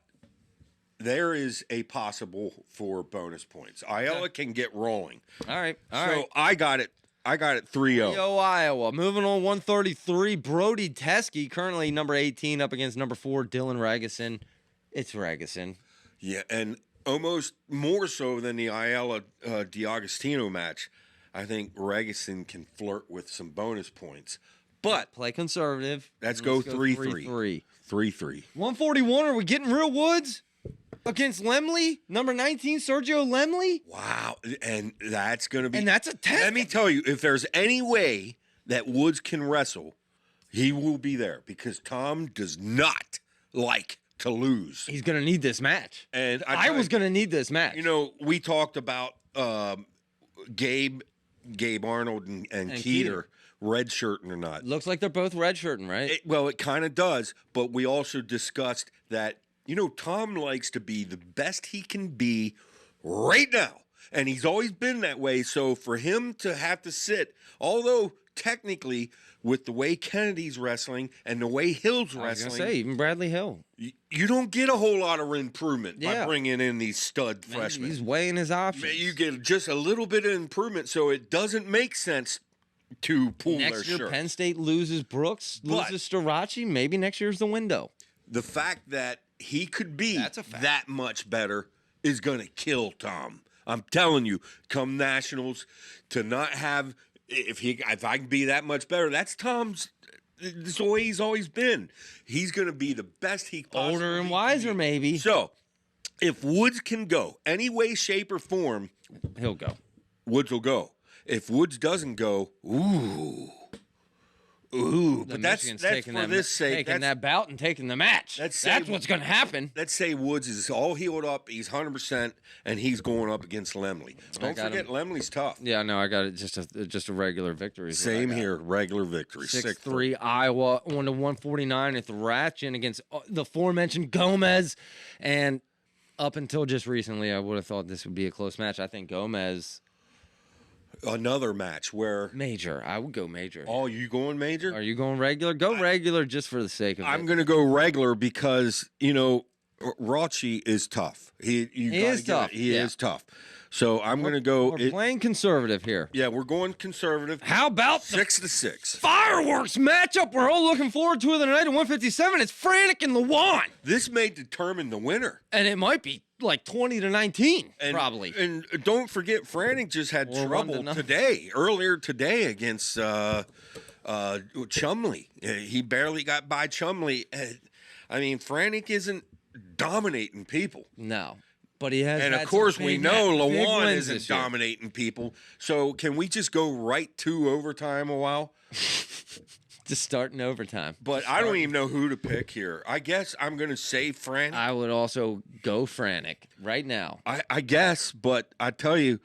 there is a possible for bonus points. Ayala can get rolling. All right. So I got it 3-0. Yo, Iowa. Moving on, 133. Brody Teskey, currently number 18, up against number 4, Dylan Ragusin. It's Ragusin. Yeah, and almost more so than the Ayala DiAugustino match, I think Ragusin can flirt with some bonus points. But Play conservative. let's go 3-3. 3-3. 3-3. 141. Are we getting real woods against Lemley? Number 19, Sergio Lemley. Wow, and that's going to be... And that's a test. Let me tell you, if there's any way that Woods can wrestle, he will be there because Tom does not like to lose. He's going to need this match. And I was going to need this match. You know, we talked about Gabe Arnold and Keeter redshirting or not. Looks like they're both redshirting, right? Well, it kind of does, but we also discussed that, you know, Tom likes to be the best he can be right now. And he's always been that way. So for him to have to sit, although technically with the way Kennedy's wrestling and the way Hill's I was wrestling, going to say, even Bradley Hill. you don't get a whole lot of improvement by Yeah. bringing in these stud freshmen. He's weighing his options. You get just a little bit of improvement, so it doesn't make sense to pull their Next year, shirt. Penn State loses Brooks, loses Starachi. Maybe next year's the window. The fact that he could be That's a fact. that much better is going to kill Tom. I'm telling you, come nationals, to not have if I can be that much better, that's Tom's. This the way he's always been. He's going to be the best he possibly Older and can wiser, be. maybe. So, if Woods can go any way, shape, or form, He'll go. Woods will go. If Woods doesn't go, but that's Michigan's for this sake. taking that bout and taking the match. That's what's going to happen. Let's say Woods is all healed up. He's 100%, and he's going up against Lemley. Don't got forget, him. Lemley's tough. Yeah, no, I got it. Just a regular victory. is what I Same got. here, regular victory. 6-3 Iowa on to 149 at Thrachin against the aforementioned Gomez. And up until just recently, I would have thought this would be a close match. I think Gomez Another match where. major. I would go major. Oh, you going major? Are you going regular? Go regular just for the sake of I'm it. going to go regular because, you know, Rauchi is tough. He is tough. He Yeah. is tough. So I'm going to go. We're playing conservative here. Yeah, we're going conservative. How about the 6-6. fireworks matchup we're all looking forward to the night at 157? It's Frantic and Lawan. This may determine the winner. And it might be like 20-19, And, probably. And don't forget, Frantic just had Or trouble 1-0. earlier today against Chumley. He barely got by Chumley. I mean, Frantic isn't dominating people. No. But he has. And had of course, some we big know big Lawan wins isn't this year. dominating people. So can we just go right to overtime a while? Just starting overtime. But I don't even know who to pick here. I guess I'm going to say Frantic. I would also go Frantic right now. I guess, but I tell you,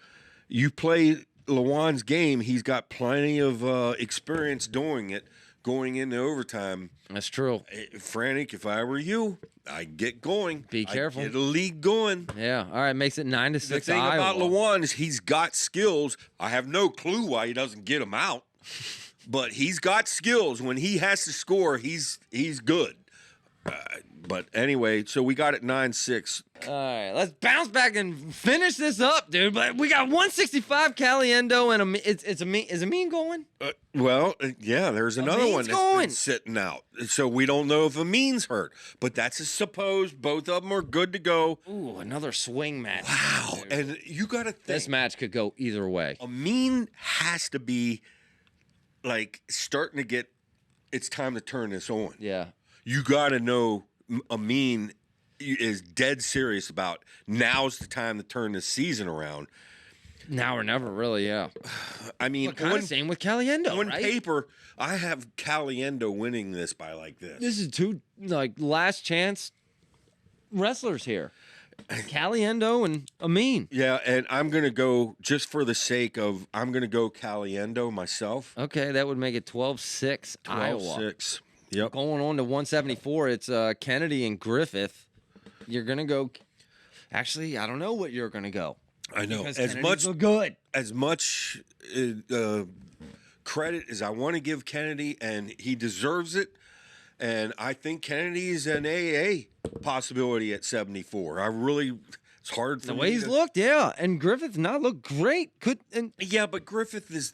you play Lawan's game, he's got plenty of experience doing it going into overtime. That's true. Frantic, if I were you, I'd get going. Be careful. I'd get a league going. Yeah. All right. Makes it 9-6. The thing Iowa. about Lawan is he's got skills. I have no clue why he doesn't get them out, but he's got skills. When he has to score, he's good. But anyway, so we got it 9-6. All right, let's bounce back and finish this up, dude. But we got 165 Caliendo and is Amin going? Yeah, there's another Amin's one that's going. been sitting out. So we don't know if Amin's hurt, but that's a suppose. Both of them are good to go. Ooh, another swing match. Wow, dude. and you got to think. This match could go either way. Amin has to be like starting to get. It's time to turn this on. Yeah. You got to know Amin is dead serious about now's the time to turn this season around. Now or never, really, yeah. I mean, Kind of same with Caliendo, on right? paper, I have Caliendo winning this by like this. This is two last chance wrestlers here. Caliendo and Amin. Yeah, and I'm going to go, just for the sake of, I'm going to go Caliendo myself. Okay, that would make it 12-6 Iowa. 12-6. Yep. Going on to 174, it's Kennedy and Griffith. You're going to go. Actually, I don't know what you're going to go. I know. Because As Kennedy's good. much credit as I want to give Kennedy, and he deserves it, and I think Kennedy is an AA possibility at 74. It's hard for The me way he's to- looked, yeah. And Griffith not looked great. Yeah, but Griffith is.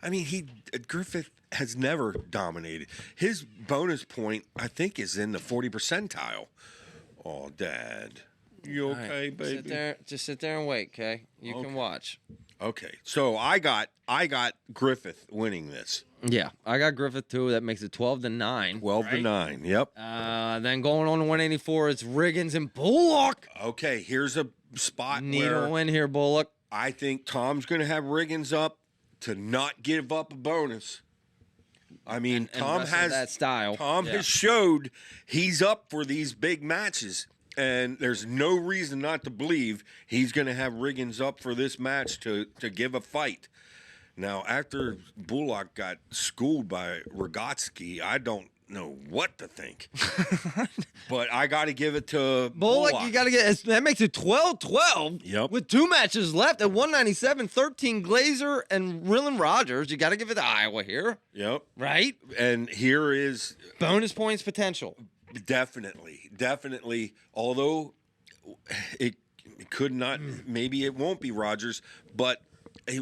I mean, Griffith has never dominated. His bonus point, I think, is in the 40 percentile. Oh, Dad, you All okay, right, baby? Just sit there and wait, okay? You can watch. Okay, so I got Griffith winning this. Yeah, I got Griffith too. That makes it 12-9. 12-9. Yep. Then going on to 184, it's Riggins and Bullock. Okay, here's a spot Need a where win here, Bullock. I think Tom's going to have Riggins up to not give up a bonus. I mean, And Tom wrestle has that style. Tom Yeah. has showed he's up for these big matches, and there's no reason not to believe he's going to have Riggins up for this match to give a fight. Now, after Bullock got schooled by Rogotsky, I don't know what to think. But I got to give it to Bullock, you got to get that makes it 12-12. Yep. With 2 matches left at 197, 13 Glazer and Rylan Rogers. You got to give it to Iowa here, Yep. right? And here is Bonus points potential. definitely, although it could not, maybe it won't be Rogers, but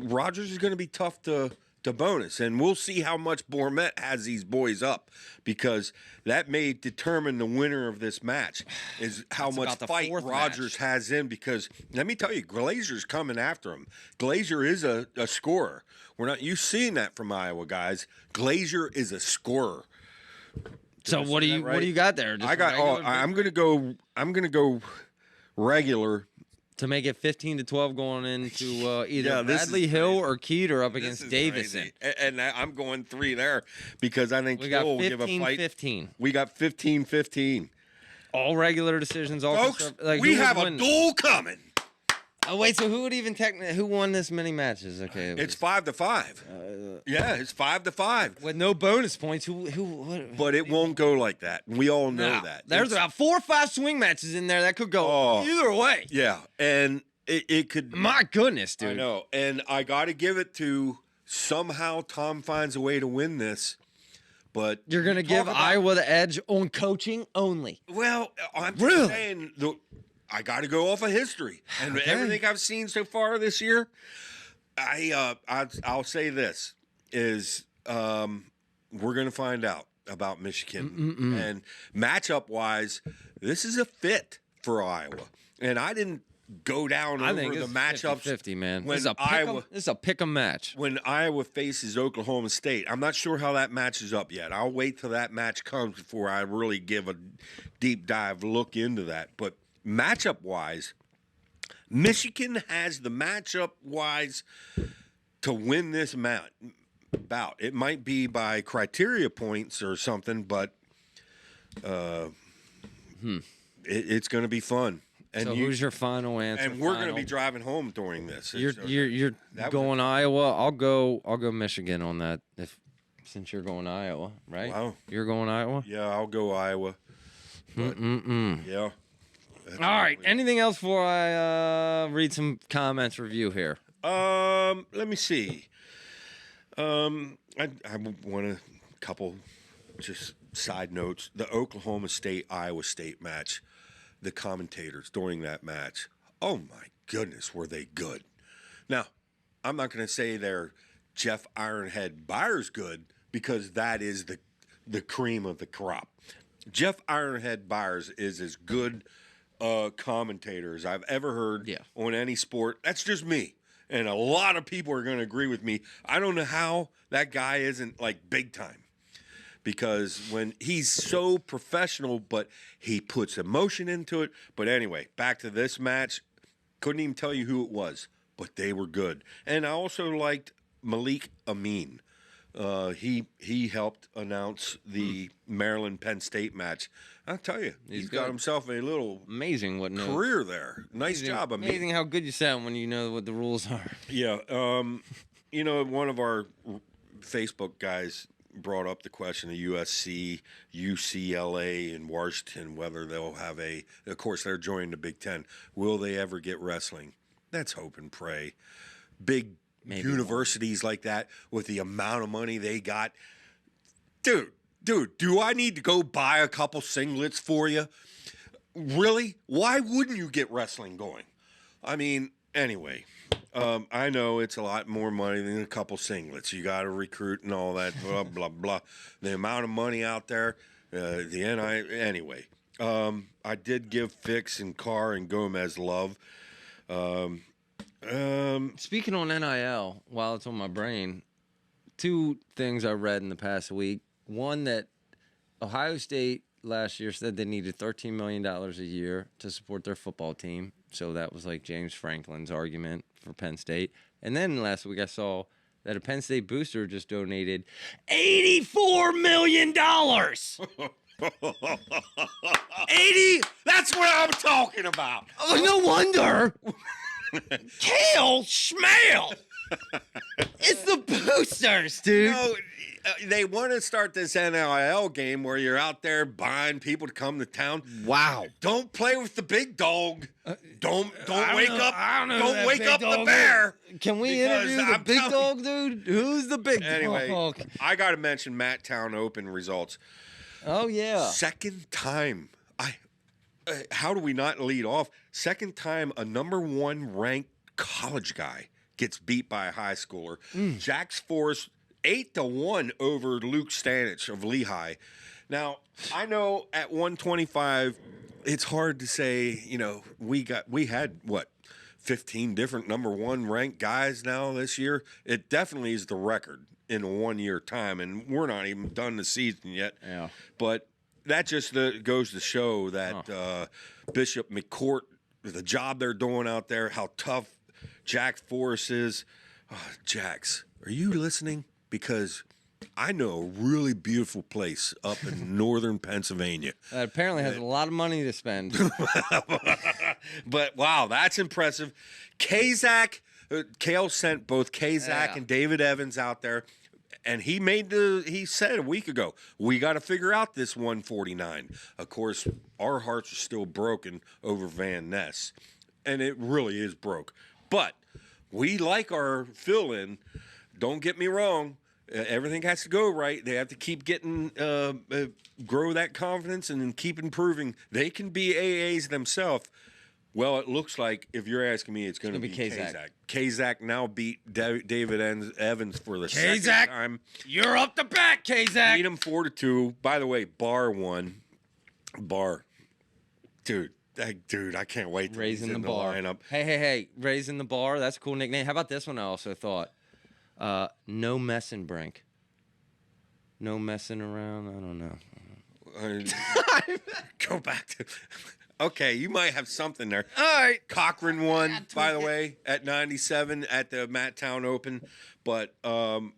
Rogers is going to be tough to bonus, and we'll see how much Bourmet has these boys up, because that may determine the winner of this match is how That's much about the fight fourth Rogers match. has in, because let me tell you, Glazer's coming after him. Glazer is a scorer. We're not used to seeing that from Iowa guys. Glazer is a scorer. So what do you right? what do you got there? Just I got. Oh, regular I'm gonna go regular. to make it 15-12 going into either Yeah, this is Bradley Hill crazy. or Keeter up This against is Davison. crazy. And I'm going 3 there because I think We got Hill will give a fight. 15-15. We got 15-15. All regular decisions. All Folks, like, we who would have a win? duel coming. Oh wait, so who would even who won this many matches? Okay, It's 5-5. Yeah, it's 5-5. with no bonus points. What? But it won't go like that. We all know No, that. There's It's- about 4 or 5 swing matches in there that could go Oh. either way. Yeah, and it could. My goodness, dude. I know, and I got to give it to somehow Tom finds a way to win this. But You're gonna talk give about- Iowa the edge on coaching only. Well, I'm just Really? saying, I got to go off of history and Okay. everything I've seen so far this year. I'll say this is we're going to find out about Michigan and matchup wise, this is a fit for Iowa, and I didn't go down I over think the it's matchups 50-50, man. when This is a Iowa. pick 'em match. When Iowa faces Oklahoma State, I'm not sure how that matches up yet. I'll wait till that match comes before I really give a deep dive look into that. But matchup-wise, Michigan has the matchup-wise to win this bout. It might be by criteria points or something, but it's going to be fun. And So who's your final answer? and we're going to Final? be driving home during this. You're So- that going Iowa. I'll go Michigan on that since you're going Iowa, right? Wow. You're going Iowa. Yeah, I'll go Iowa. But, yeah. All right. Anything else before I read some comments review here? Let me see. I want a couple just side notes, the Oklahoma State-Iowa State match, the commentators during that match, oh my goodness, were they good. Now, I'm not going to say they're Jeff Ironhead Byers good, because that is the cream of the crop. Jeff Ironhead Byers is as good commentator as I've ever heard on any sport. That's just me. And a lot of people are going to agree with me. I don't know how that guy isn't like big time. Because when he's so professional, but he puts emotion into it. But anyway, back to this match. Couldn't even tell you who it was, but they were good. And I also liked Malik Amin. He helped announce the Maryland Penn State match. I'll tell you, he's got himself a little amazing career there. Nice job, Amin. Amazing how good you sound when you know what the rules are. Yeah. You know, one of our Facebook guys brought up the question of USC, UCLA, and Washington, whether they'll have of course, they're joining the Big Ten. Will they ever get wrestling? Let's hope and pray. Big universities like that, with the amount of money they got. Dude, do I need to go buy a couple singlets for you? Really? Why wouldn't you get wrestling going? I mean, anyway. I know it's a lot more money than a couple singlets. You got to recruit and all that, blah, blah, blah. The amount of money out there, anyway. I did give Fix and Carr and Gomez love. Speaking on NIL, while it's on my brain, two things I read in the past week. One, that Ohio State last year said they needed $13 million a year to support their football team. So that was like James Franklin's argument for Penn State. And then last week I saw that a Penn State booster just donated $84 million. 80? That's what I'm talking about. Oh, no wonder. Kale Schmale. It's the boosters, dude. No, they want to start this NIL game where you're out there buying people to come to town. Wow. Don't play with the big dog. Don't wake up. Don't wake up the bear. Can we interview the big dog, dude? Who's the big anyway, dog? I got to mention Matt Town Open results. Oh, yeah. Second time. How do we not lead off? Second time a number one ranked college guy gets beat by a high schooler. Jack's Force 8-1 over Luke Stanich of Lehigh. Now, I know at 125, it's hard to say, you know, we had 15 different number one ranked guys now this year. It definitely is the record in a 1 year time, and we're not even done the season yet. Yeah. But that just goes to show that Bishop McCourt, the job they're doing out there, how tough Jack Forrest is. Jax, are you listening? Because I know a really beautiful place up in northern Pennsylvania. That apparently has a lot of money to spend. But, wow, that's impressive. Kazak, Kale sent both Kazak and David Evans out there. And he said a week ago, we got to figure out this 149. Of course, our hearts are still broken over Van Ness. And it really is broke. But we like our fill-in. Don't get me wrong. Everything has to go right. They have to keep getting, grow that confidence and then keep improving. They can be AAs themselves. Well, it looks like, if you're asking me, it's going to be Kazak. Kazak now beat David Evans for the second time. You're up the back, Kazak. Beat him 4-2. By the way, Barr won. Barr. Dude, I can't wait to raising the bar. Lineup. Hey, raising the bar. That's a cool nickname. How about this one? I also thought, no messing, Brink. No messing around. I don't know. Go back to. Okay, you might have something there. All right. Cochran won, by the way, at 97 at the Matt Town Open. But that's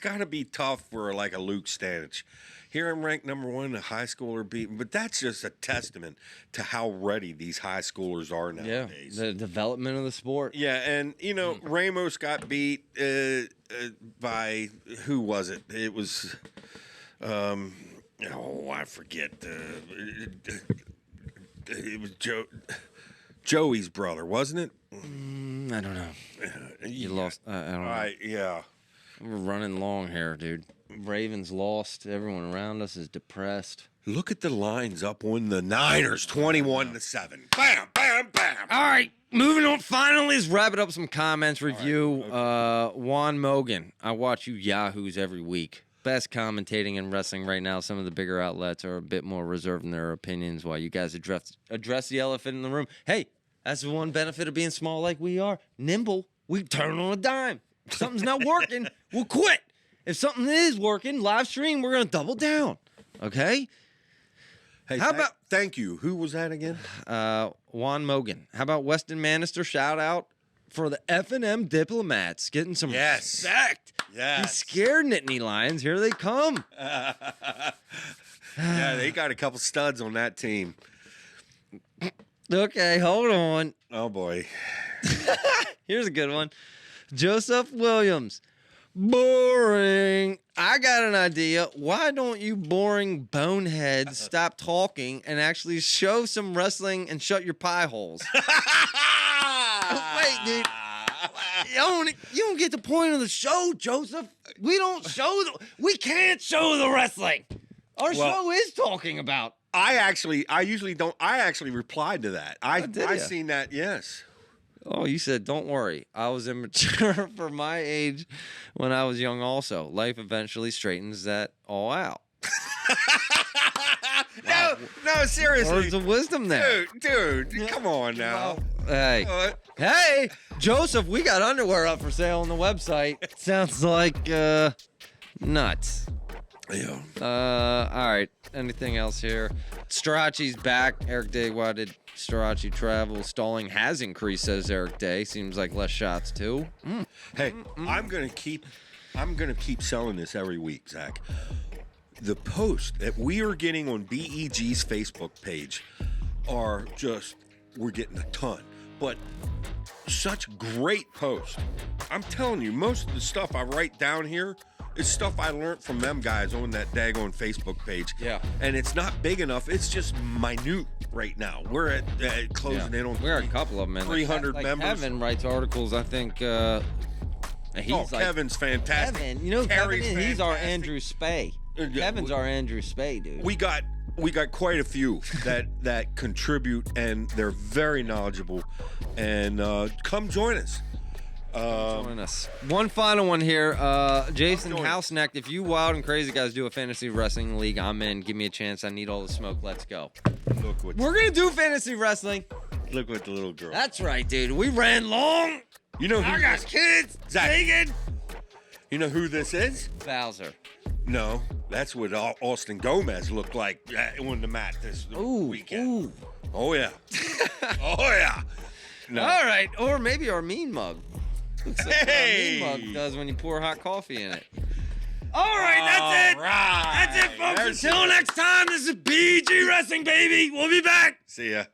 got to be tough for like a Luke Stanich. Here I'm ranked number one, a high schooler beaten, but that's just a testament to how ready these high schoolers are nowadays. Yeah, the development of the sport. Yeah, and Ramos got beat by who was it? It was. I forget. It was Joey's brother, wasn't it? I don't know. You lost. I don't know. Yeah. We're running long here, dude. Ravens lost. Everyone around us is depressed. Look at the lines up on the Niners, 21-7. Bam, bam, bam. All right, moving on. Finally, let's wrap it up. Some comments, review. Juan Mogan. I watch you yahoos every week. Best commentating in wrestling right now. Some of the bigger outlets are a bit more reserved in their opinions while you guys address the elephant in the room. Hey, that's the one benefit of being small like we are. Nimble. We turn on a dime. If something's not working, we'll quit. If something is working, live stream, we're going to double down. Okay? Hey, How about thank you. Who was that again? Juan Mogan. How about Weston Manister? Shout out for the F&M Diplomats getting some respect. Yes. He's scared Nittany Lions. Here they come. Yeah, they got a couple studs on that team. Okay, hold on. Oh, boy. Here's a good one. Joseph Williams. Boring. I got an idea. Why don't you boring boneheads stop talking and actually show some wrestling and shut your pie holes? Wait, dude. You don't get the point of the show, Joseph. We don't show we can't show the wrestling. Our show is talking about. I usually don't. I actually replied to that. I seen that, yes. Oh, you said, don't worry. I was immature for my age when I was young also. Life eventually straightens that all out. No, seriously. Words of wisdom there. Dude, come on now. Hey, Joseph, we got underwear up for sale on the website. Sounds like nuts. Yeah. All right. Anything else here? Strachey's back. Eric Day, why did Strachey travel? Stalling has increased, says Eric Day. Seems like less shots too. Hey, I'm gonna keep selling this every week, Zach. The posts that we are getting on BEG's Facebook page are just, we're getting a ton, but such great posts. I'm telling you, most of the stuff I write down here is stuff I learned from them guys on that daggone Facebook page. Yeah. And it's not big enough. It's just minute right now. We're at closing in on We're a couple of them, man. 300 members. Kevin writes articles, I think. Kevin's fantastic. Kevin, you know, Carrie's Kevin, he's our fantastic. Andrew Spay. Kevin's our Andrew Spay, dude. We got quite a few that contribute, and they're very knowledgeable. And come join us. Join us. One final one here. Jason Houseneck, if you wild and crazy guys do a fantasy wrestling league, I'm in. Give me a chance. I need all the smoke. Let's go. We're going to do fantasy wrestling. Look at the little girl. That's right, dude. We ran long. You know who I got kids. Zach. Megan. You know who this is? Bowser. No, that's what Austin Gomez looked like on the mat this weekend. Ooh. Oh, yeah. Oh, yeah. No. All right. Or maybe our mean mug. Looks like what our Hey. mean mug does when you pour hot coffee in it. All right, that's it. Right. That's it, folks. Until next time, this is BG Wrestling, baby. We'll be back. See ya.